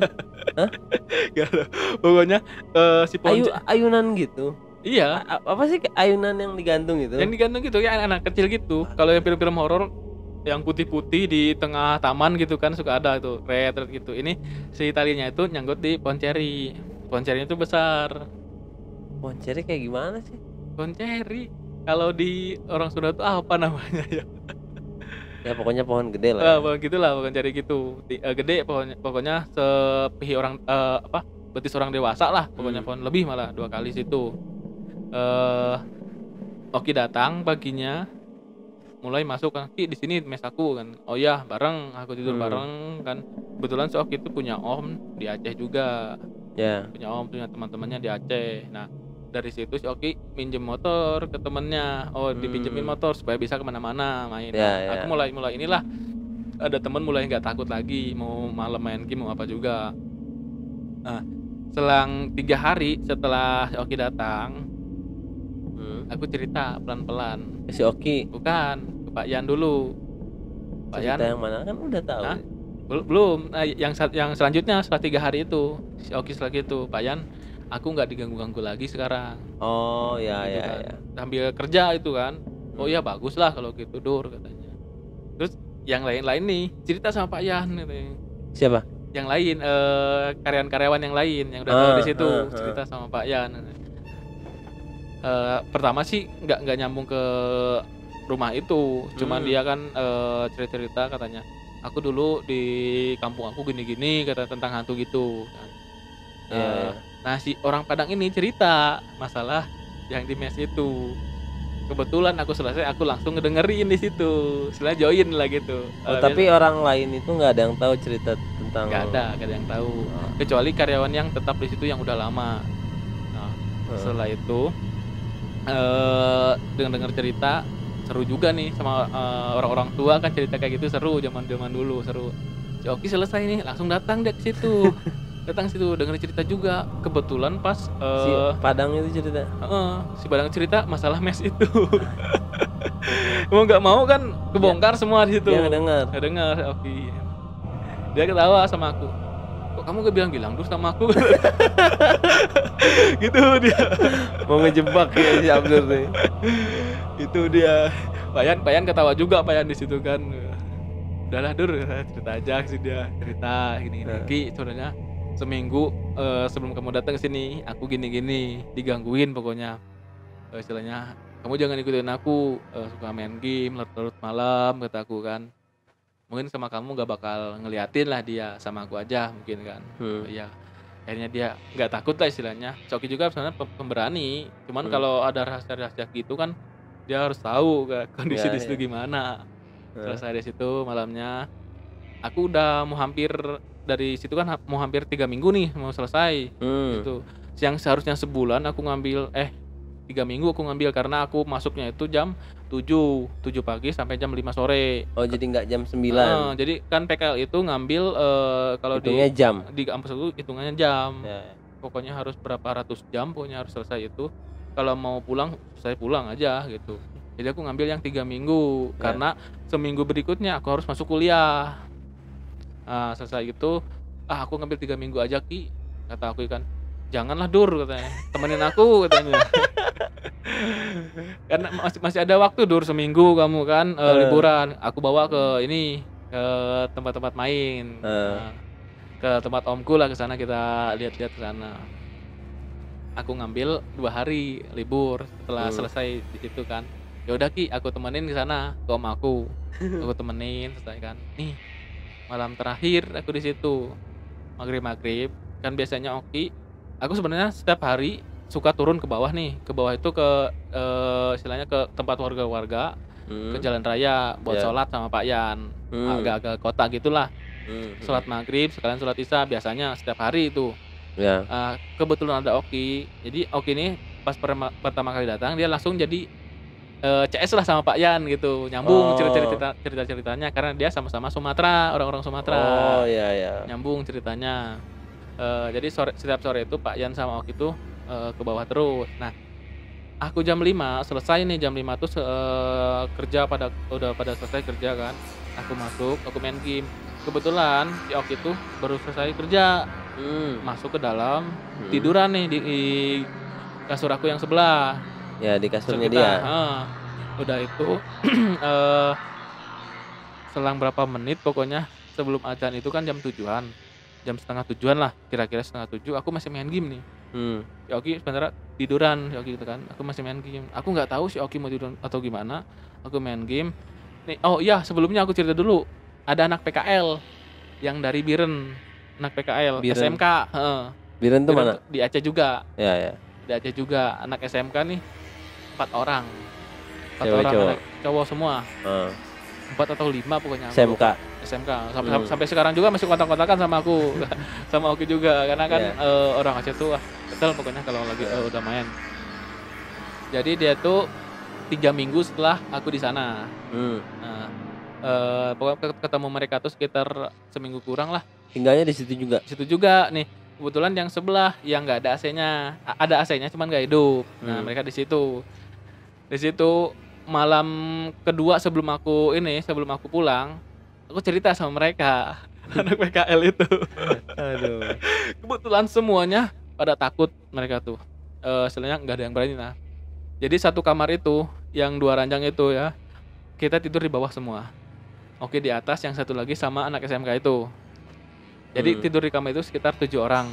Hah? Pokoknya si ayunan gitu. Iya. Apa sih ayunan yang digantung itu? Yang digantung gitu ya, anak kecil gitu. Kalau yang film-film horor yang putih-putih di tengah taman gitu kan suka ada itu red gitu. Ini si talinya itu nyangkut di pohon ceri. Pohon cerinya itu besar. Pohon ceri kayak gimana sih? Pohon ceri. Kalau di orang Sunda itu apa namanya ya? Ya pokoknya pohon gede lah. Pohon gitulah, pohon ceri gitu. Gede pokoknya sepihi orang betis orang dewasa lah. Pokoknya pohon lebih malah 2 kali situ. Oki datang paginya, mulai masuk kan, Ki di sini mes aku kan. Oh ya bareng, aku tidur bareng kan. Kebetulan si Oki itu punya om di Aceh juga. Ya. punya om, punya teman-temannya di Aceh. Nah dari situ si Oki minjem motor ke temennya, dipinjemin motor supaya bisa kemana-mana main. Ya, Nah, aku ya. mulai inilah ada temen mulai nggak takut lagi mau malam main game mau apa juga. Nah, selang 3 hari setelah si Oki datang, aku cerita pelan-pelan. Si Oki. Bukan, ke Pak Yan dulu. Pak Yan, Cerita yang mana kan udah tahu. hah? Belum. Nah, yang selanjutnya setelah 3 hari itu, si Oki setelah gitu, Pak Yan, aku nggak diganggu-ganggu lagi sekarang. Oh ya Gitu ya kan. ya. Sambil kerja itu kan. Oh ya bagus lah kalau gitu Dur katanya. Terus yang lain-lain nih cerita sama Pak Yan katanya. Siapa? Yang lain karyawan-karyawan yang lain yang udah tahu di situ cerita sama Pak Yan. Pertama sih nggak nyambung ke rumah itu, cuman dia kan cerita-cerita katanya. Aku dulu di kampung aku gini-gini kata tentang hantu gitu. Nah si orang Padang ini cerita masalah yang di mes itu. Kebetulan aku selesai, aku langsung ngedengerin di situ, setelah join lah gitu. Tapi orang lain itu nggak ada yang tahu cerita tentang. Nggak ada yang tahu, kecuali karyawan yang tetap di situ yang udah lama. Nah, setelah itu dengar cerita seru juga nih sama orang-orang tua kan cerita kayak gitu seru zaman dulu seru. Si Oki selesai nih langsung datang deh ke situ. Datang situ denger cerita juga. Kebetulan pas si Padang itu cerita. Si Padang cerita masalah mes itu. Mau nggak mau kan kebongkar semua di situ. Dia nggak dengar Oki. Dia ketawa sama aku. Kok kamu gak bilang terus sama aku? Gitu dia. Mau ngejebak ya si Abdur nih. Itu dia. Pak Yan ketawa juga Pak Yan di situ kan. Udahlah Dur, cerita aja sih dia cerita gini. Ki sebenarnya seminggu sebelum kamu datang ke sini aku gini digangguin pokoknya. Istilahnya kamu jangan ikutin aku, suka main game larut malam kata aku kan. Mungkin sama kamu gak bakal ngeliatin lah dia, sama aku aja mungkin kan. Iya. Akhirnya dia nggak takut lah istilahnya. Coki juga sebenarnya pemberani. Cuman kalau ada rahasia-rahasia gitu kan dia harus tahu kan kondisi di situ gimana. Selesai dari situ malamnya aku udah mau hampir dari situ kan mau hampir 3 minggu nih mau selesai. Gitu. Yang seharusnya sebulan aku ngambil 3 minggu aku ngambil karena aku masuknya itu jam 7 pagi sampai jam 5 sore. Oh jadi nggak jam 9. Jadi kan PKL itu ngambil kalau di kampus itu hitungannya jam. Pokoknya harus berapa ratus jam pokoknya harus selesai itu. Kalau mau pulang saya pulang aja gitu. Jadi aku ngambil yang 3 minggu karena seminggu berikutnya aku harus masuk kuliah. Selesai itu aku ngambil 3 minggu aja Ki kata aku kan. Janganlah Dur katanya, temenin aku katanya. Karena masih ada waktu Dur seminggu kamu kan liburan. Aku bawa ke ini ke tempat-tempat main. Ke tempat omku lah ke sana kita lihat-lihat ke sana. Aku ngambil 2 hari libur setelah selesai di situ kan. Ya udah Ki, aku temenin ke sana ke om aku. Aku temenin selesai kan. Nih, malam terakhir aku di situ. Maghrib kan biasanya Oki. Aku sebenarnya setiap hari suka turun ke bawah nih. Ke bawah itu ke istilahnya ke tempat warga-warga, ke jalan raya buat sholat sama Pak Yan. Agak-agak kota gitulah. Sholat maghrib, sekalian sholat isya biasanya setiap hari itu. Kebetulan ada Oki. Jadi Oki ini pas pertama kali datang dia langsung jadi CS lah sama Pak Yan gitu. Nyambung cerita-ceritanya karena dia sama-sama Sumatera, orang-orang Sumatera. Oh iya. Nyambung ceritanya. Jadi setiap sore itu Pak Yan sama Oki itu ke bawah terus. Nah, aku jam 5 selesai nih, jam 5 tuh kerja udah pada selesai kerja kan. Aku masuk, aku main game. Kebetulan si Oki itu baru selesai kerja. Masuk ke dalam, tiduran nih di kasur aku yang sebelah. Ya, di kasurnya dia. Udah itu selang berapa menit pokoknya sebelum adzan itu kan jam 7-an. Jam setengah 7-an lah, kira-kira setengah 7 aku masih main game nih. Si Oki sebenarnya tiduran si Oki gitu kan. Aku masih main game. Aku nggak tahu si Oki mau tidur atau gimana. Aku main game. Nih, oh iya sebelumnya aku cerita dulu. Ada anak PKL yang dari Biren, anak PKL SMK. Biren tuh mana? Di Aceh juga. Ya. Di Aceh juga anak SMK nih 4 orang. 4 Cewek, orang anak cowok semua. 4 atau 5 pokoknya. SMK. SMK. Sampai sekarang juga masih kontak-kontakan sama aku. Sama Oki juga karena kan orang Aceh tuh betul pokoknya kalau lagi udah main. Jadi dia tuh 3 minggu setelah aku di sana. Nah, pokoknya ketemu mereka tuh sekitar seminggu kurang lah. Tinggalnya di situ juga. Di situ juga nih. Kebetulan yang sebelah yang nggak ada AC-nya, ada AC-nya cuman nggak hidup. Nah mereka di situ. Di situ malam kedua sebelum aku pulang, aku cerita sama mereka anak PKL itu. Aduh. Kebetulan semuanya pada takut mereka tuh. Istilahnya nggak ada yang berani lah. Jadi satu kamar itu yang 2 ranjang itu ya, kita tidur di bawah semua. Oke di atas, yang satu lagi sama anak SMK itu. Jadi tidur di kamar itu sekitar 7 orang.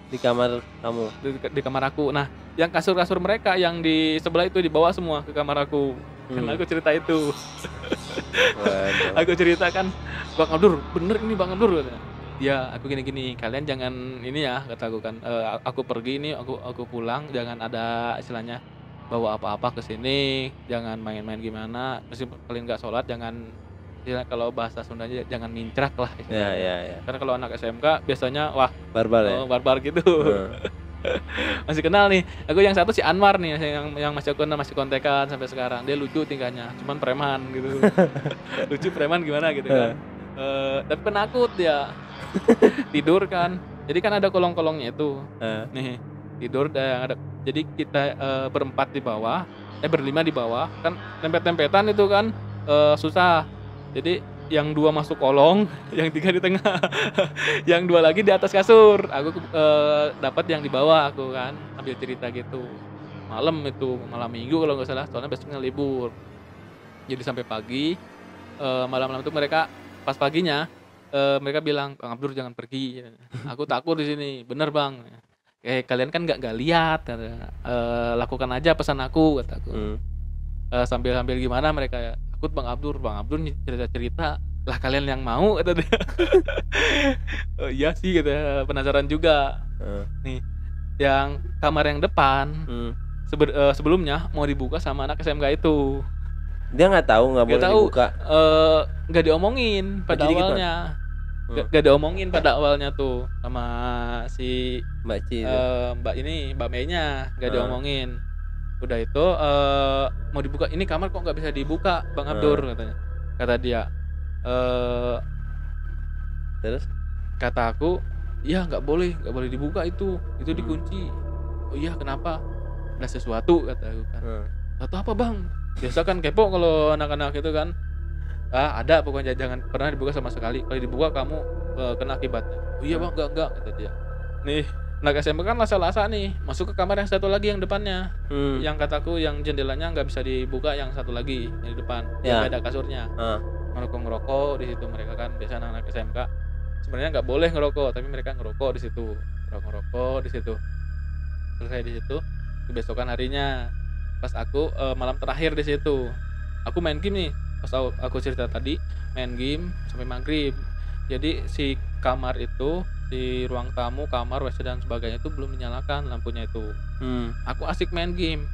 Di kamar kamu? Di kamar aku. Nah, yang kasur-kasur mereka yang di sebelah itu dibawa semua ke kamar aku. Karena aku cerita itu. Aku ceritakan, Bang Abdur, bener ini Bang Abdur. Ya, aku gini-gini. Kalian jangan ini ya, kata aku kan. Aku pergi ini, aku pulang. Jangan ada istilahnya bawa apa-apa ke sini. Jangan main-main gimana. Meskipun kalian nggak sholat, jangan. Kalau bahasa Sundanya jangan mincrak lah. Ya. Karena kalau anak SMK biasanya wah barbar ya. Barbar gitu. Masih kenal nih. Aku yang satu si Anwar nih yang masih kontekan sampai sekarang. Dia lucu tingkahnya, cuman preman gitu. Lucu preman gimana gitu kan. Tapi penakut dia. Tidur kan. Jadi kan ada kolong-kolongnya itu. Nih, tidur ada. Jadi kita berempat di bawah, berlima di bawah. Kan tempet-tempetan itu kan susah. Jadi yang 2 masuk kolong, yang 3 di tengah, yang 2 lagi di atas kasur. Aku dapat yang di bawah aku kan, ambil cerita gitu. Malam minggu kalau nggak salah, soalnya besoknya libur. Jadi sampai pagi, malam-malam itu mereka pas paginya mereka bilang, Bang Abdur jangan pergi. Aku takut di sini, bener Bang. Kalian kan nggak lihat, lakukan aja pesan aku, kataku. Sambil gimana mereka takut Bang Abdur cerita lah kalian yang mau kata dia. Iya sih kata, penasaran juga. Nih yang kamar yang depan sebelumnya mau dibuka sama anak SMK itu. Dia nggak tahu nggak boleh dibuka. Nggak diomongin pada awalnya. Nggak diomongin pada awalnya tuh sama si Mbak Ci Mbak Mei-nya nggak diomongin. Udah itu mau dibuka, ini kamar kok nggak bisa dibuka Bang Abdur katanya. Kata dia terus kata aku iya nggak boleh dibuka itu dikunci. Oh iya kenapa, ada sesuatu kata aku kan. Atau apa Bang, biasa kan kepo kalau anak-anak itu kan. Ada pokoknya jangan pernah dibuka sama sekali, kalau dibuka kamu kena akibatnya. Oh iya Bang enggak kata dia. Nih anak SMP kan lasa-lasa nih masuk ke kamar yang satu lagi yang depannya. Yang kataku yang jendelanya nggak bisa dibuka, yang satu lagi yang di depan yang ada kasurnya. Ngerokok di situ mereka kan, biasa anak SMK sebenarnya nggak boleh ngerokok tapi mereka ngerokok di situ. Selesai di situ, kebesokan harinya pas aku malam terakhir di situ aku main game nih. Pas aku cerita tadi main game sampai maghrib. Jadi si kamar itu, di ruang tamu, kamar, WC dan sebagainya itu belum dinyalakan lampunya itu. Aku asik main game.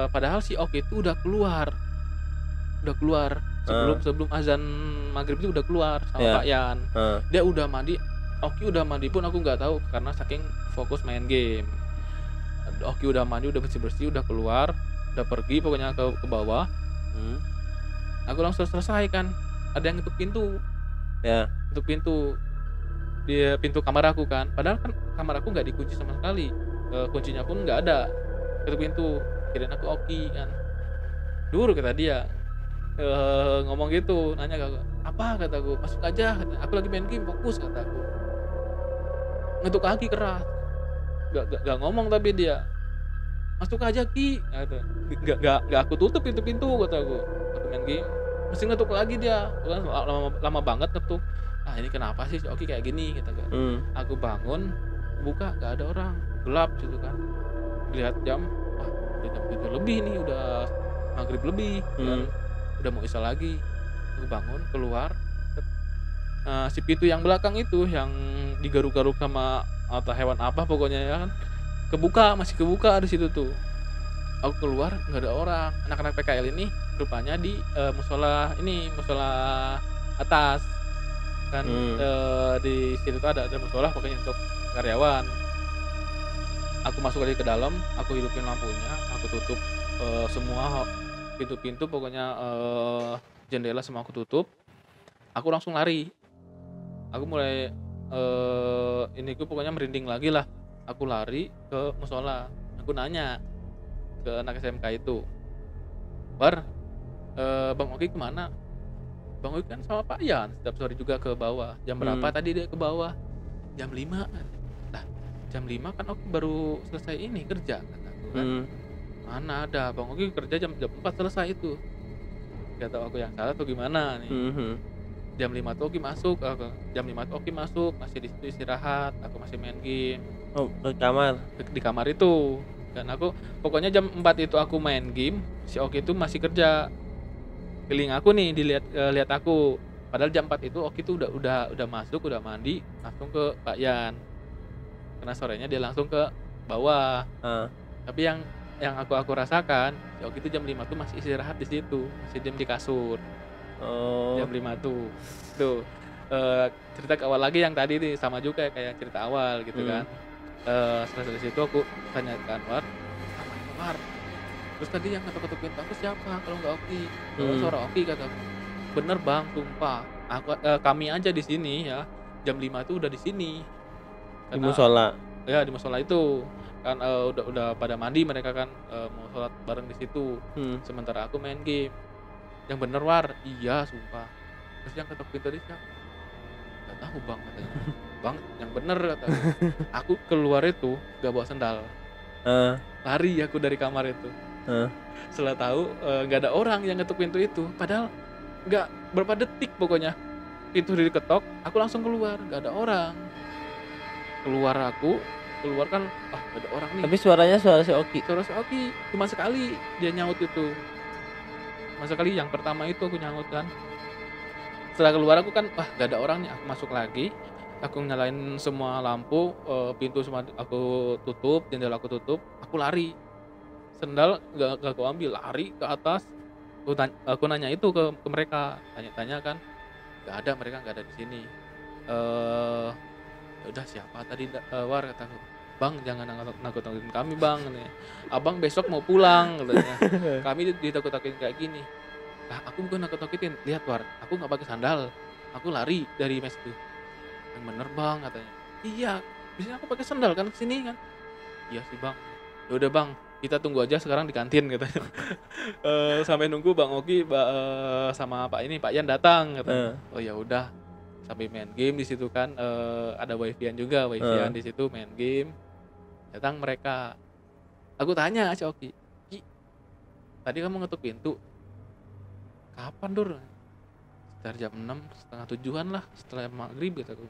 Padahal si Oki itu udah keluar sebelum azan maghrib itu udah keluar sama Pak Yan. Dia udah mandi. Oki udah mandi pun aku nggak tahu karena saking fokus main game. Oki udah mandi, udah bersih, udah keluar, udah pergi pokoknya ke bawah. Aku langsung selesai kan. Ada yang ngetuk pintu. Untuk pintu di pintu kamar aku kan, padahal kan kamar aku nggak dikunci sama sekali, kuncinya pun nggak ada. Ketuk pintu, kirain aku Oki kan. Dulu kata dia ngomong gitu, nanya ke aku, apa kataku, masuk aja, aku lagi main game, fokus kataku. Ngetuk kaki keras, nggak ngomong tapi dia masuk aja Ki, kata. Nggak aku tutup pintu kataku. Aku main game, mesti ngetuk lagi dia, lama banget ngetuk. Ini kenapa sih Oki kayak gini gitu kan. Aku bangun, buka nggak ada orang, gelap gitu kan. Lihat jam, udah jam 7 lebih nih, udah maghrib lebih kan. Udah mau isya lagi. Aku bangun, keluar. Si pintu yang belakang itu yang digaruk-garuk sama atau hewan apa pokoknya ya kan, masih kebuka di situ tuh. Aku keluar, nggak ada orang. Anak-anak PKL ini rupanya di musola atas. Kan, Hmm. di situ tuh ada musola pokoknya untuk karyawan. Aku masuk lagi ke dalam, aku hidupin lampunya, aku tutup, semua pintu-pintu pokoknya, jendela semua aku tutup, aku langsung lari. Aku mulai, iniku pokoknya merinding lagi lah. Aku lari ke musola, aku nanya ke anak SMK itu, "War, Bang Oki kemana?" Bang Oki kan sama Pak Yan setiap sore juga ke bawah. "Jam berapa Hmm. tadi dia ke bawah?" "Jam 5." Lah, jam 5 kan aku baru selesai ini kerja, kataku kan. Hmm. "Mana ada, Bang Oki kerja jam 4 selesai itu." Nggak tahu aku yang salah atau gimana nih. Hmm. Jam 5 tuh Oki masuk, jam 5 tuh Oki masuk, masih di situ istirahat, aku masih main game Oh, ke kamar. di kamar itu. Dan aku pokoknya jam 4 itu aku main game, si Oki itu masih kerja. Feeling aku nih lihat aku. Padahal jam 4 itu Oki tuh udah masuk, udah mandi, langsung ke Pak Yan. Karena sorenya dia langsung ke bawah. Ah. Tapi yang aku rasakan, si Oki tuh jam 5 tuh masih istirahat di situ, masih diem di kasur. Oh. Jam 5 tuh. Tuh, cerita ke awal lagi yang tadi nih, sama juga kayak cerita awal gitu Hmm. kan. Setelah dari situ aku tanya ke Anwar, "Anwar, terus tadi yang ngetok-ngetok pintu aku siapa kalau nggak Oki?" Hmm. Suara Oki," kataku. "Bener Bang, sumpah. Kami aja di sini ya, jam 5 tuh udah di sini." Di Karena musola. ya di musola itu. Kan, udah pada mandi mereka kan, mau sholat bareng di situ. Hmm. Sementara aku main game. "Yang bener War." "Iya sumpah." "Terus yang ketok pintu tadi siapa?" "Nggak tahu Bang," katanya. "Bang, yang bener," kataku. Aku keluar itu nggak bawa sendal. Ah. Lari aku dari kamar itu. Ah. Setelah tahu, nggak ada orang yang ngetuk pintu itu. Padahal nggak berapa detik pokoknya. Pintu diketok, aku langsung keluar, nggak ada orang. Keluar kan, nggak ada orang nih. Tapi suaranya suara si Oki. Suara si Oki, cuma sekali dia nyaut itu. Cuma sekali, yang pertama itu aku nyaut kan. Setelah keluar aku kan, nggak ada orang nih, aku masuk lagi. Aku nyalain semua lampu, pintu semua aku tutup, jendela aku tutup, aku lari. Sendal nggak aku ambil, lari ke atas. Aku nanya itu ke mereka, tanya-tanya kan, nggak ada, mereka nggak ada di sini. Ya udah, siapa tadi War, kataku. "Bang, jangan nakut-nakutin kami Bang," katanya. "Abang besok mau pulang," katanya. "Kami ditakut-takutin kayak gini." "Lah, aku bukan nakut-nakutin, lihat War, aku nggak pakai sandal, aku lari dari mes itu." "Yang bener Bang," katanya. "Iya, biasanya aku pakai sandal kan kesini kan." "Iya sih Bang." "Ya udah Bang, kita tunggu aja sekarang di kantin," katanya. Sampai nunggu Bang Oki sama Pak Yan datang katanya. "Oh ya udah." Sambil main game di situ kan, ada wifi-an juga, wifi-an di situ main game. Datang mereka. Aku tanya si Oki, "Ki, tadi kamu ngetuk pintu, kapan Dur?" "Sekitar jam 6, setengah 7-an lah, setelah maghrib," kataku.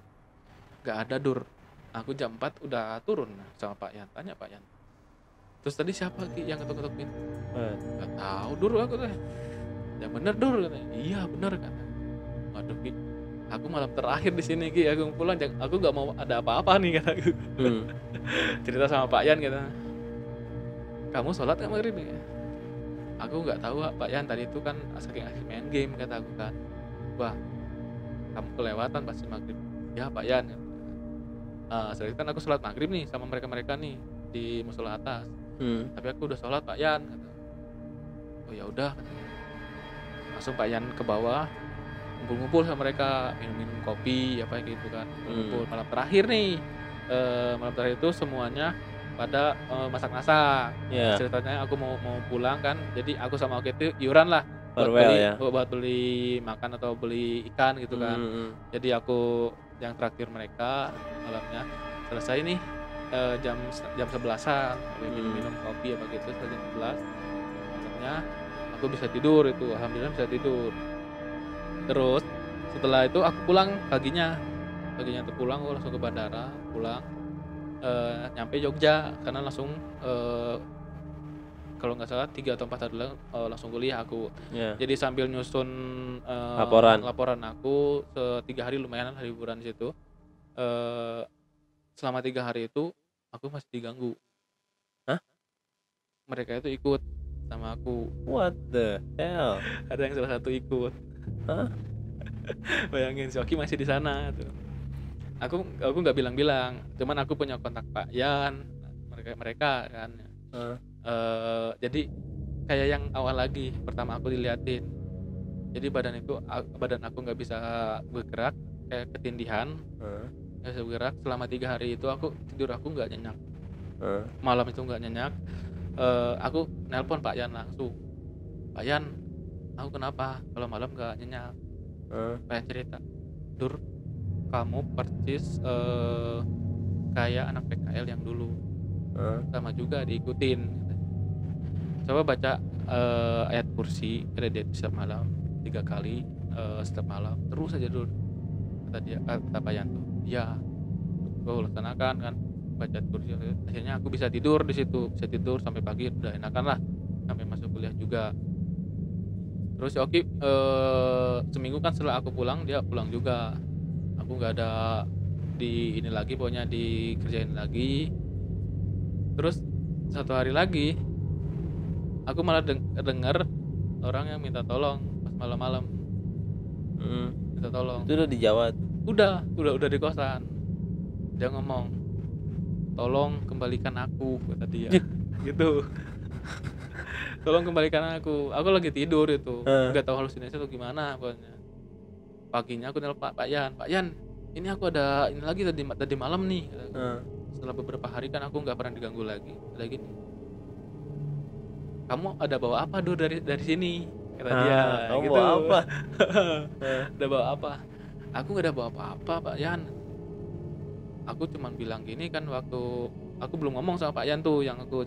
"Nggak ada Dur, aku jam 4 udah turun sama Pak Yan." Tanya Pak Yan, "Terus tadi siapa Ki yang ngetuk-ngetuk pintu?" "Nggak tahu Dur," aku tanya. "Yang bener Dur," katanya. "Iya bener," kata. "Waduh Ki, aku malam terakhir di sini Ki, aku pulang aku nggak mau ada apa-apa nih," kataku. Cerita sama Pak Yan gitu, "Kamu sholat nggak maghrib nih?" "Aku nggak tahu Pak Yan, tadi itu kan saking asik main game," kata aku kan. "Wah, kamu kelewatan pasti maghrib." "Ya Pak Yan," setelah itu kan aku sholat maghrib nih sama mereka-mereka nih di musola atas. "Tapi aku udah sholat Pak Yan," kata. "Oh ya udah," katanya. Langsung Pak Yan ke bawah, ngumpul-ngumpul sama mereka, minum-minum kopi apa gitu kan, ngumpul. Malam terakhir nih, malam terakhir itu semuanya pada, masak-masak. Iya. Ceritanya aku mau pulang kan, jadi aku sama Oki itu iuran lah Farewell ya. buat beli makan atau beli ikan gitu kan. Jadi aku yang traktir mereka malamnya. Selesai nih, jam 11-an, minum-minum kopi apa gitu, setelah jam 11 malamnya aku bisa tidur itu, alhamdulillah bisa tidur. Terus setelah itu aku pulang paginya tuh pulang, aku langsung ke bandara, pulang, nyampe Jogja karena langsung, kalau nggak salah 3 atau 4 hari lalu, langsung kuliah aku. Iya. Jadi sambil nyusun, laporan aku 3 hari lumayan lah liburan di situ. Selama 3 hari itu aku masih diganggu. Hah? Mereka itu ikut sama aku. What the hell? Ada yang salah satu ikut. Hah? Bayangin si Oki masih di sana tuh. Aku nggak bilang-bilang, cuman aku punya kontak Pak Yan, mereka kan. Heeh. Jadi kayak yang awal lagi, pertama aku diliatin. Jadi badan aku nggak bisa bergerak, kayak ketindihan, Heeh. nggak bisa bergerak selama 3 hari itu. Tidur aku nggak nyenyak, Heeh. malam itu nggak nyenyak. Aku nelpon Pak Yan langsung, Pak Yan, aku kenapa kalau malam nggak nyenyak? Heeh. Pak Yan cerita, Dur, kamu persis kayak anak PKL yang dulu, Heeh. sama juga diikutin. Coba baca ayat kursi kredit setiap malam 3 kali, setiap malam terus aja dulu, kata dia, kata Pak Yan tuh. Ya, gue laksanakan kan, baca ayat kursi. Akhirnya aku bisa tidur di situ, bisa tidur sampai pagi, udah enakan lah sampai masuk kuliah juga. Terus si Oki seminggu kan setelah aku pulang, dia pulang juga. Aku nggak ada di ini lagi, pokoknya dikerjain lagi. Terus satu hari lagi aku malah denger orang yang minta tolong pas malam-malam, minta tolong. Itu udah di Jawa tuh. Udah di kosan. Dia ngomong, tolong kembalikan aku, kata dia. Gitu. Tolong kembalikan aku lagi tidur itu, nggak tahu halusinasi atau gimana pokoknya. Paginya aku nelpon Pak Yan, ini aku ada ini lagi tadi malam nih. Setelah beberapa hari kan aku nggak pernah diganggu lagi. Ada gini, kamu ada bawa apa Dur dari sini, kata dia. Kamu gitu. bawa apa? Ada bawa apa? Aku nggak ada bawa apa-apa Pak Yan. Aku cuman bilang gini kan, waktu aku belum ngomong sama Pak Yan tuh, yang aku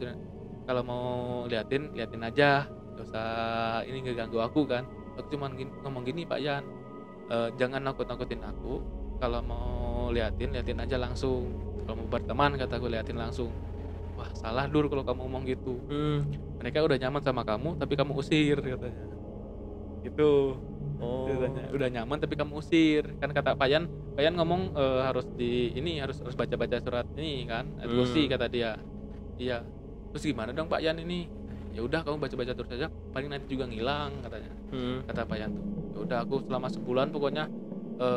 kalau mau liatin aja, gak usah ini ngeganggu aku kan. Aku cuman ngomong gini, Pak Yan, jangan nakut-nakutin aku, kalau mau liatin aja langsung, kalau mau berteman kata aku liatin langsung. Wah salah Dur kalau kamu ngomong gitu, mereka udah nyaman sama kamu tapi kamu usir, katanya gitu. Katanya, udah nyaman tapi kamu usir kan, kata Pak Yan ngomong harus harus baca surat ini kan, kursi, kata dia. Iya, terus gimana dong Pak Yan ini? Ya udah kamu baca terus aja, paling nanti juga ngilang, katanya. Kata Pak Yan tuh. Ya udah, aku selama sebulan pokoknya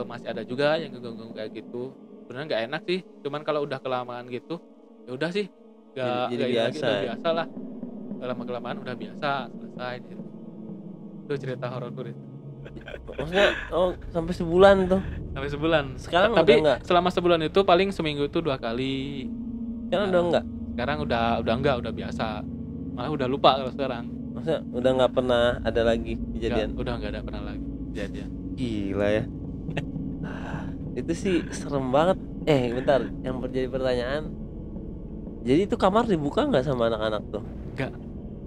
masih ada juga yang ngeganggu kayak gitu. Sebenarnya nggak enak sih, cuman kalau udah kelamaan gitu ya udah sih, Jadi ini lagi, biasa. udah biasa lah, lama kelamaan udah biasa, selesai gitu. Itu cerita hororku itu. Maksudnya sampai sebulan tuh. Sampai sebulan. Sekarang Tapi udah enggak? selama sebulan itu paling seminggu itu 2 kali. Sekarang udah enggak? Sekarang udah enggak, udah biasa. Malah udah lupa kalau sekarang. Maksudnya udah nggak pernah ada lagi kejadian? Udah enggak ada pernah lagi kejadian. Gila ya. Itu sih serem banget. Bentar, yang menjadi pertanyaan. Jadi itu kamar dibuka nggak sama anak-anak tuh?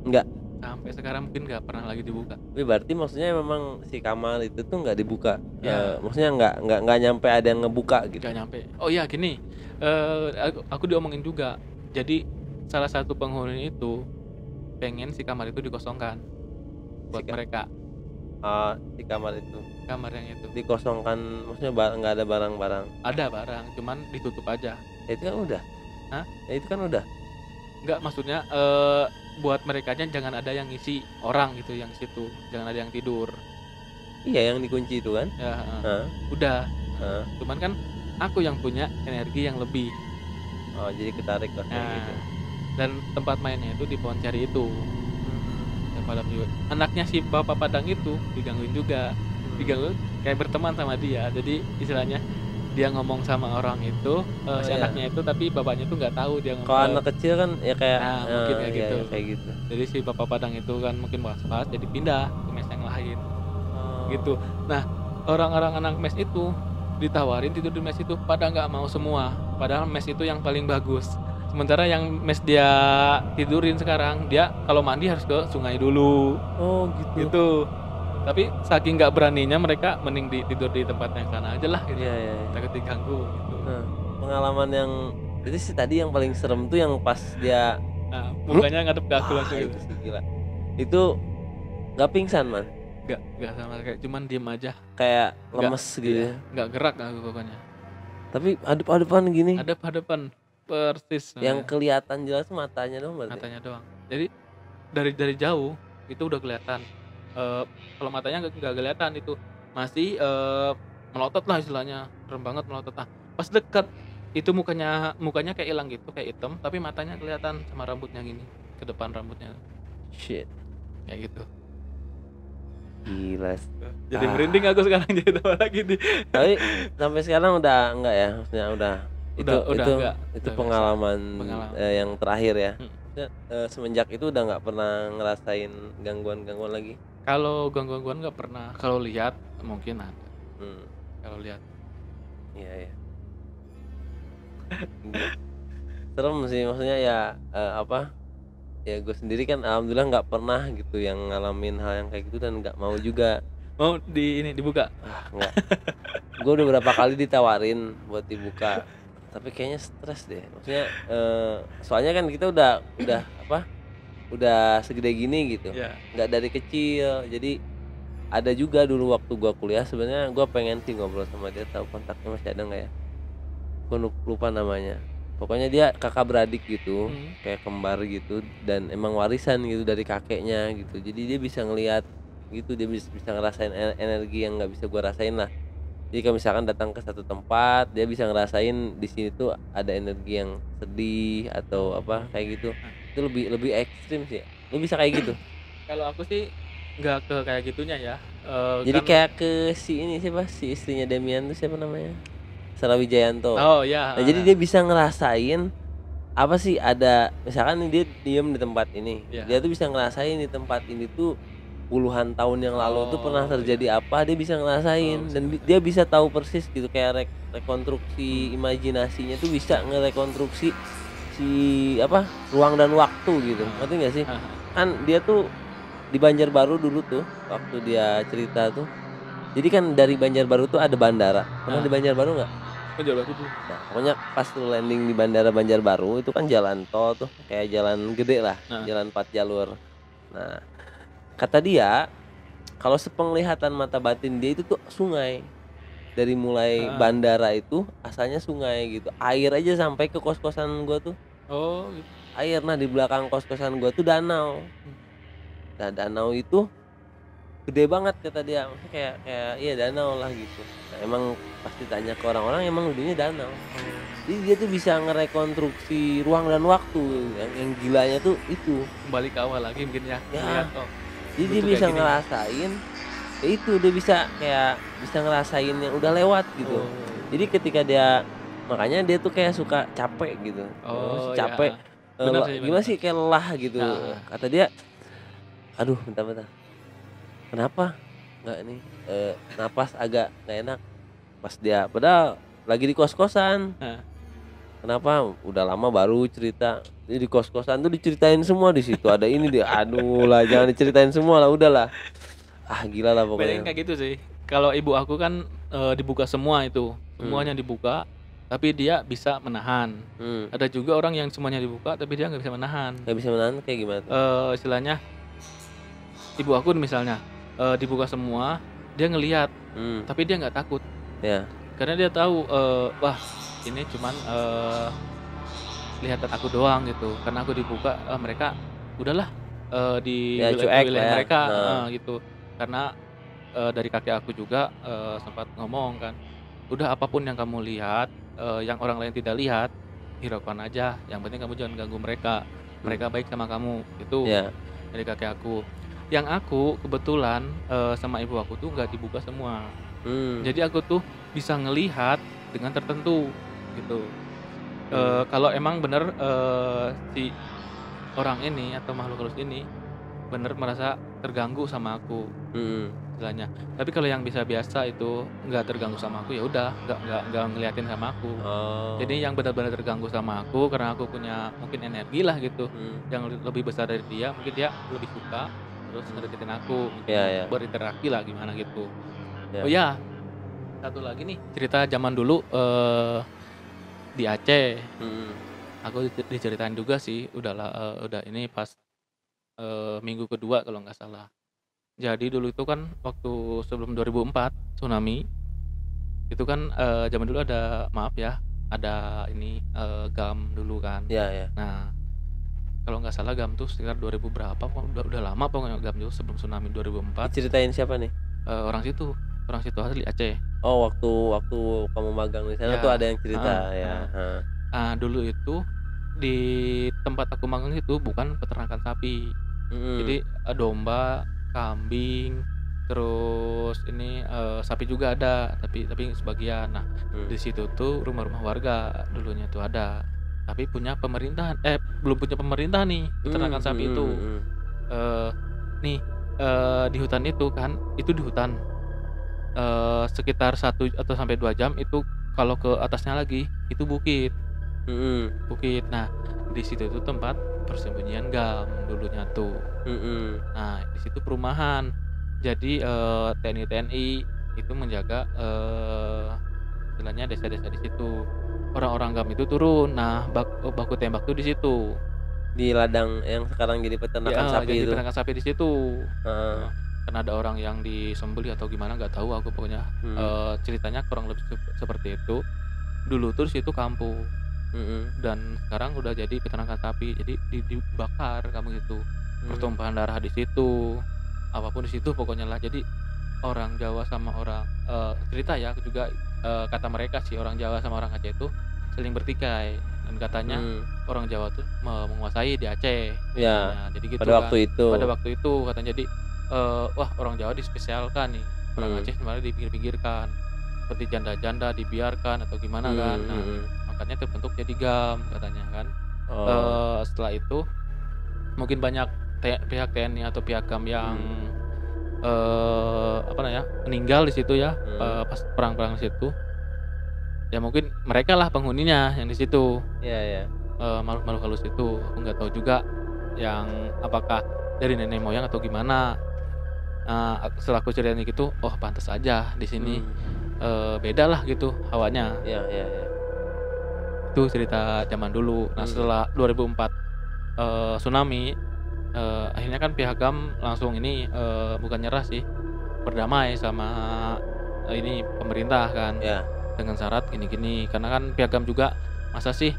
Enggak. Sampai sekarang mungkin nggak pernah lagi dibuka. Berarti maksudnya memang si kamar itu tuh nggak dibuka. Ya. Maksudnya nggak nyampe ada yang ngebuka gitu. Nggak nyampe. Oh iya gini, aku diomongin juga. Jadi salah satu penghuni itu pengen si kamar itu dikosongkan buat mereka. Si kamar itu. Kamar yang itu Dikosongkan, maksudnya nggak ada barang-barang. ada barang, cuman ditutup aja. Itu kan udah. Hah? Itu kan udah. Enggak, maksudnya buat merekanya jangan ada yang ngisi orang gitu, yang situ jangan ada yang tidur. Iya, yang dikunci itu kan. Ya, udah. Heeh. Cuman kan aku yang punya energi yang lebih. Jadi ketarik lah kayak Nah, gitu. dan tempat mainnya itu di pohon ceri itu. Yang malam juga. Anaknya si Bapak Padang itu digangguin juga. Diganggu kayak berteman sama dia. Jadi istilahnya dia ngomong sama orang itu, si anaknya itu, tapi bapaknya itu nggak tahu dia ngomong. Kalau anak kecil kan ya kayak mungkin kayak gitu. Kayak gitu. Jadi si Bapak Padang itu kan mungkin was-was, jadi pindah ke mes yang lain. Gitu. Nah, orang-orang anak mes itu ditawarin tidur di mes itu, pada nggak mau semua. Padahal mes itu yang paling bagus. Sementara yang mes dia tidurin sekarang, dia kalau mandi harus ke sungai dulu. Oh gitu. Tapi saking nggak beraninya mereka mending tidur di tempat yang sana aja lah gitu. Iya. Takut diganggu gitu. Pengalaman yang itu sih tadi yang paling serem tuh yang pas dia mukanya ngadep ke aku langsung gitu. Itu sih gila. Itu nggak pingsan man? Nggak sama, kayak cuman diem aja. Kayak lemes gitu. Iya, nggak gerak aku pokoknya. Tapi hadap-hadapan gini. Hadap-hadapan persis. Yang kelihatan jelas matanya doang berarti. Matanya doang. Jadi dari jauh itu udah kelihatan. Kalau matanya nggak kelihatan itu, masih melotot lah istilahnya, serem banget melotot. Pas deket itu mukanya kayak hilang gitu, kayak hitam, tapi matanya kelihatan sama rambutnya gini ke depan rambutnya Shit, kayak gitu. gila. Jadi merinding aku sekarang jadi tahu lagi nih. Tapi sampai sekarang udah enggak ya? Maksudnya udah Udah enggak. itu Udah pengalaman, Pengalaman. yang terakhir ya. Hmm. Maksudnya, semenjak itu udah nggak pernah ngerasain gangguan-gangguan lagi. Kalau gangguan nggak pernah. Kalau lihat mungkin ada. Kalau lihat. Iya ya. Serem sih, maksudnya ya apa? Ya gue sendiri kan alhamdulillah nggak pernah gitu yang ngalamin hal yang kayak gitu dan nggak mau juga. Mau dibuka? Nggak. Gue udah berapa kali ditawarin buat dibuka, tapi kayaknya stres deh. Maksudnya soalnya kan kita udah apa? Udah segede gini gitu. Ya. Nggak dari kecil. Jadi ada juga dulu waktu gua kuliah sebenarnya gua pengen sih ngobrol sama dia, tahu kontaknya masih ada nggak ya? Gua lupa namanya. Pokoknya dia kakak beradik gitu, kayak kembar gitu, dan emang warisan gitu dari kakeknya gitu. Jadi dia bisa ngelihat gitu, dia bisa ngerasain energi yang nggak bisa gua rasain lah. Jadi kalau misalkan datang ke satu tempat, dia bisa ngerasain di sini tuh ada energi yang sedih atau apa kayak gitu. Itu lebih ekstrim sih. Lu bisa kayak gitu? Kalau aku sih nggak ke kayak gitunya ya. Jadi Kan- kayak ke si ini siapa, si istrinya Demian tuh siapa namanya? Sarah Wijayanto. Oh ya. Nah, jadi dia bisa ngerasain apa sih, ada misalkan nih dia diem di tempat ini. Iya. Dia tuh bisa ngerasain di tempat ini tuh puluhan tahun yang lalu tuh pernah terjadi apa, dia bisa ngerasain dan dia bisa tahu persis gitu, kayak rekonstruksi imajinasinya tuh bisa ngerekonstruksi si apa, ruang dan waktu gitu. Ngerti nggak sih? Kan dia tuh di Banjarbaru dulu tuh waktu dia cerita tuh. Jadi kan dari Banjarbaru tuh ada bandara. Pernah di Banjarbaru nggak? Banjarbaru tuh. Nah, pokoknya pas lu landing di bandara Banjarbaru itu kan jalan tol tuh, kayak jalan gede lah, jalan 4 jalur. Nah, kata dia kalau sepenglihatan mata batin dia itu tuh sungai. Dari mulai bandara itu asalnya sungai gitu. Air aja sampai ke kos-kosan gua tuh. Oh gitu. Air, nah di belakang kos-kosan gua tuh danau. Nah, danau itu gede banget kata dia, maksudnya kayak iya danau lah gitu. Nah, emang pasti tanya ke orang-orang emang udahnya danau. Jadi dia tuh bisa ngerekonstruksi ruang dan waktu. Yang gilanya tuh itu. Kembali ke awal lagi mungkin ya. Ya. Lihat, Jadi dia bisa ngerasain ya itu, dia bisa kayak bisa ngerasain yang udah lewat gitu. Jadi ketika dia, makanya dia tuh kayak suka capek gitu. Capek. Ya. Gimana sih, kayak lelah gitu. Kata dia, aduh bentar. Kenapa nggak nih napas agak nggak enak pas dia padahal lagi di kos-kosan. Kenapa udah lama baru cerita. Jadi di kos-kosan tuh diceritain semua, di situ ada ini dia. Aduh lah, jangan diceritain semua lah, udahlah. Gila lah pokoknya. Kayak gitu sih. Kalau ibu aku kan dibuka semua itu, semuanya dibuka, tapi dia bisa menahan. Ada juga orang yang semuanya dibuka tapi dia nggak bisa menahan. Nggak bisa menahan kayak gimana tuh? Istilahnya ibu aku misalnya dibuka semua, dia ngelihat, tapi dia nggak takut. Ya. Karena dia tahu wah ini cuman lihatan aku doang gitu. Karena aku dibuka, mereka udahlah di wilayah mereka gitu. Karena dari kakek aku juga sempat ngomong kan, udah apapun yang kamu lihat, yang orang lain tidak lihat, hiraukan aja. Yang penting kamu jangan ganggu mereka. Mereka baik sama kamu gitu. Dari kakek aku. Yang aku kebetulan sama ibu aku tuh nggak dibuka semua. Jadi aku tuh bisa ngelihat dengan tertentu gitu. Kalau emang bener si orang ini atau makhluk halus ini bener merasa terganggu sama aku, istilahnya. Tapi kalau yang biasa itu nggak terganggu sama aku, ya udah nggak ngeliatin sama aku. Jadi yang benar-benar terganggu sama aku karena aku punya mungkin energi lah gitu, yang lebih besar dari dia, mungkin dia lebih suka terus ngedeketin aku, berinteraksi lah gimana gitu. Oh ya, satu lagi nih cerita zaman dulu di Aceh. Aku diceritain juga sih, udah ini pas minggu kedua kalau nggak salah. Jadi dulu itu kan waktu sebelum 2004 tsunami itu kan zaman dulu ada ada ini GAM dulu kan. Nah kalau nggak salah GAM tuh sekitar 2000 berapa, udah lama pokoknya GAM itu sebelum tsunami 2004. Diceritain siapa nih? Orang situ. orang situ asli Aceh. Oh, waktu kamu magang di sana Ya, tuh ada yang cerita heeh ya? heeh. Heeh. Dulu itu di tempat aku magang itu bukan peternakan sapi. Mhm. Jadi, domba, kambing, terus ini, sapi juga ada, tapi sebagian. Nah, Mmm. di situ tuh rumah-rumah warga dulunya tuh ada, tapi punya pemerintahan belum punya pemerintah nih, peternakan Mhm sapi itu. mhm. Eee, nih, di hutan itu kan, itu di hutan, sekitar 1 atau sampai 2 jam itu kalau ke atasnya lagi, itu bukit. Mhm. Bukit. Nah, di situ tuh tempat persembunyian GAM dulunya tuh. Mhm. Nah, di situ perumahan. Jadi, TNI-TNI itu menjaga, istilahnya desa-desa di situ. Orang-orang GAM itu turun. Nah, baku tembak tuh di situ. Di ladang yang sekarang jadi peternakan Ya, sapi jadi itu? peternakan sapi di situ. Heeh. Heeh. Karena ada orang yang disembelih atau gimana nggak tahu aku pokoknya, Mhm. ceritanya kurang lebih seperti itu. Dulu tuh di situ kampung. Mhm. Dan sekarang udah jadi peternakan sapi, jadi dibakar kampung itu. Mmm. Pertumpahan darah di situ, apapun di situ pokoknya lah. Jadi orang Jawa sama orang cerita ya aku juga, kata mereka sih orang Jawa sama orang Aceh itu saling bertikai dan katanya Mmm. orang Jawa tuh menguasai di Aceh Iya, katanya. Jadi gitu pada kan, waktu itu. pada waktu itu katanya. Jadi, wah orang Jawa dispesialkan nih, orang Mhm. Aceh sebenarnya dipinggir-pinggirkan, seperti janda-janda dibiarkan atau gimana kan. Mhm Nah, mhm. makanya terbentuk jadi GAM katanya kan. Oh. Setelah itu mungkin banyak pihak TNI atau pihak GAM yang, Mhm. apa namanya, meninggal di situ ya, Mhm. pas perang-perang di situ. Ya mungkin mereka lah penghuninya yang di situ, Iya iya. makhluk-makhluk halus itu. Aku nggak tahu juga yang apakah dari nenek moyang atau gimana. Setelah aku ceritain gitu, oh pantes aja di sini, Mmm. beda lah gitu hawanya. Iya iya iya. Itu cerita zaman dulu. Nah Mhm. setelah 2004, tsunami, akhirnya kan pihak GAM langsung ini, bukan nyerah sih, berdamai sama, ini pemerintah kan, Iya. dengan syarat gini-gini. Karena kan pihak GAM juga, masa sih,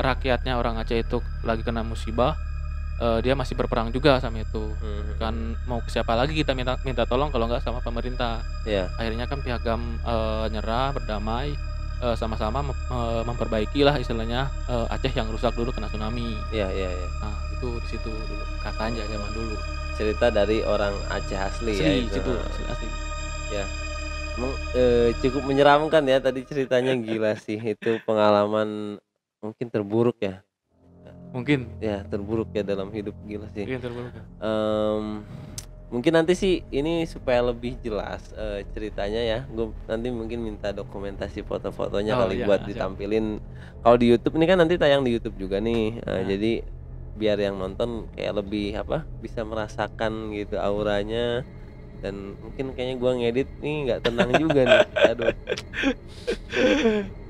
rakyatnya orang Aceh itu lagi kena musibah, dia masih berperang juga sama itu. Mhm mhm. Kan mau ke siapa lagi kita minta minta tolong kalau nggak sama pemerintah. Iya. Akhirnya kan pihak GAM, nyerah, berdamai, sama-sama memperbaikilah istilahnya, Aceh yang rusak dulu kena tsunami. Iya iya iya. Nah, itu di situ dulu, katanya zaman Oh. dulu. Cerita dari orang Aceh asli ya Asli, itu, situ, heeh. asli asli. Ya, emang, cukup menyeramkan ya tadi ceritanya, gila sih itu pengalaman mungkin terburuk ya? Mungkin Ya terburuk ya dalam hidup, gila sih. yang terburuk ya. Mmm, Mungkin nanti sih ini supaya lebih jelas, ceritanya ya, gue nanti mungkin minta dokumentasi foto-fotonya Oh kali iya, buat siap. ditampilin. Kalau di YouTube ini kan nanti tayang di YouTube juga nih, Nah, jadi biar yang nonton kayak lebih apa, bisa merasakan gitu auranya, dan mungkin kayaknya gua ngedit nih nggak tenang juga nih, aduh.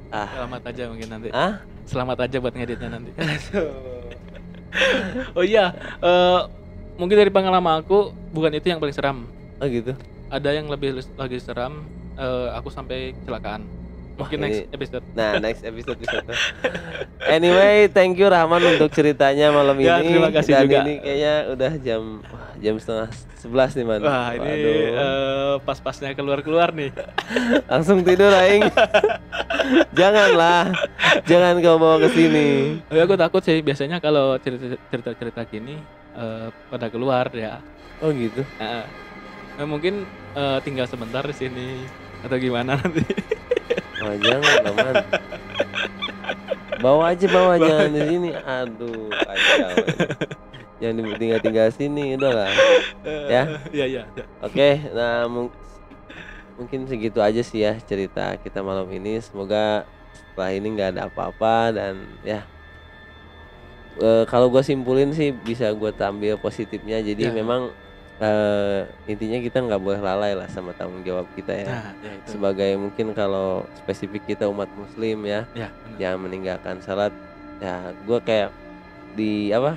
Ah, selamat aja mungkin nanti. ah, Selamat aja buat ngeditnya nanti. aduh. Oh iya, eee, mungkin dari pengalaman aku, bukan itu yang paling seram. Oh gitu? Ada yang lagi seram, aku sampai kecelakaan. Wah Mungkin next ini, episode. nah next episode bisa tuh. Anyway, thank you Rahman untuk ceritanya malam Ya, terima ini, kasih dan juga. ini kayaknya udah jam setengah 11 nih Man. Wah, ini, Waduh, pas-pasnya keluar-keluar nih. langsung tidur aing. Janganlah, jangan kau bawa ke sini. Tapi aku takut sih biasanya kalau cerita-cerita gini, pada keluar ya. Oh gitu? Heeh. Mungkin, tinggal sebentar di sini atau gimana nanti. Oh jangan lah Man. Bawa aja, bawa, jangan di sini. Aduh, kacau ini. Jangan tinggal sini, udahlah. Ya. Iya iya iya. Oke, nah mungkin segitu aja sih ya cerita kita malam ini. Semoga setelah ini nggak ada apa-apa, dan ya, kalau gue simpulin sih bisa gue ambil positifnya. Jadi Iya iya. memang, intinya kita nggak boleh lalai lah sama tanggung jawab kita ya. Nah, ya itu. Sebagai mungkin kalau spesifik kita umat muslim ya, Iya, bener. yang meninggalkan salat, ya gue kayak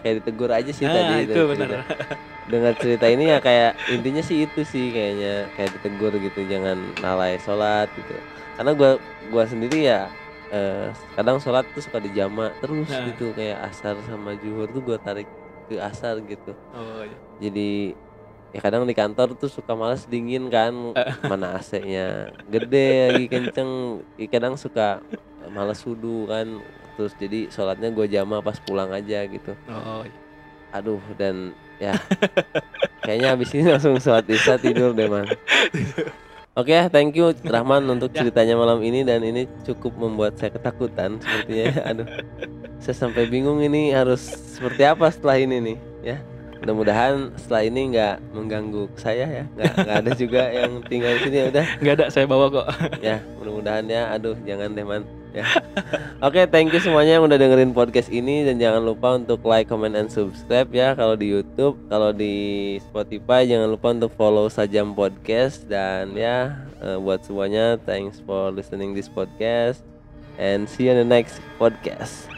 kayak ditegur aja sih Nah, tadi itu dengan bener. cerita. Dengan cerita ini ya kayak intinya sih itu sih kayaknya, kayak ditegur gitu, jangan lalai sholat gitu. Karena gua sendiri ya, kadang sholat tuh suka dijamak terus Nah. gitu, kayak asar sama zuhur tuh gua tarik ke asar gitu. Oh, iya. Jadi ya kadang di kantor tuh suka malas dingin kan, mana AC-nya gede lagi kenceng, kadang suka malas wudu kan, terus jadi sholatnya gue jama pas pulang aja gitu. Oh. Aduh, dan ya kayaknya abis ini langsung sholat isya tidur deh man. Oke, thank you Rahman untuk ceritanya malam ini, dan ini cukup membuat saya ketakutan sepertinya. Aduh, saya sampai bingung ini harus seperti apa setelah ini nih ya. Mudah-mudahan setelah ini nggak mengganggu saya ya, nggak ada juga yang tinggal di sini. Ya udah, Nggak ada, saya bawa kok. ya mudah-mudahan ya. Aduh, jangan deh man ya. Oke, thank you semuanya yang udah dengerin podcast ini, dan jangan lupa untuk like, comment, and subscribe ya kalau di YouTube. Kalau di Spotify jangan lupa untuk follow Sajam Podcast. Dan ya buat semuanya, thanks for listening this podcast and see you in the next podcast.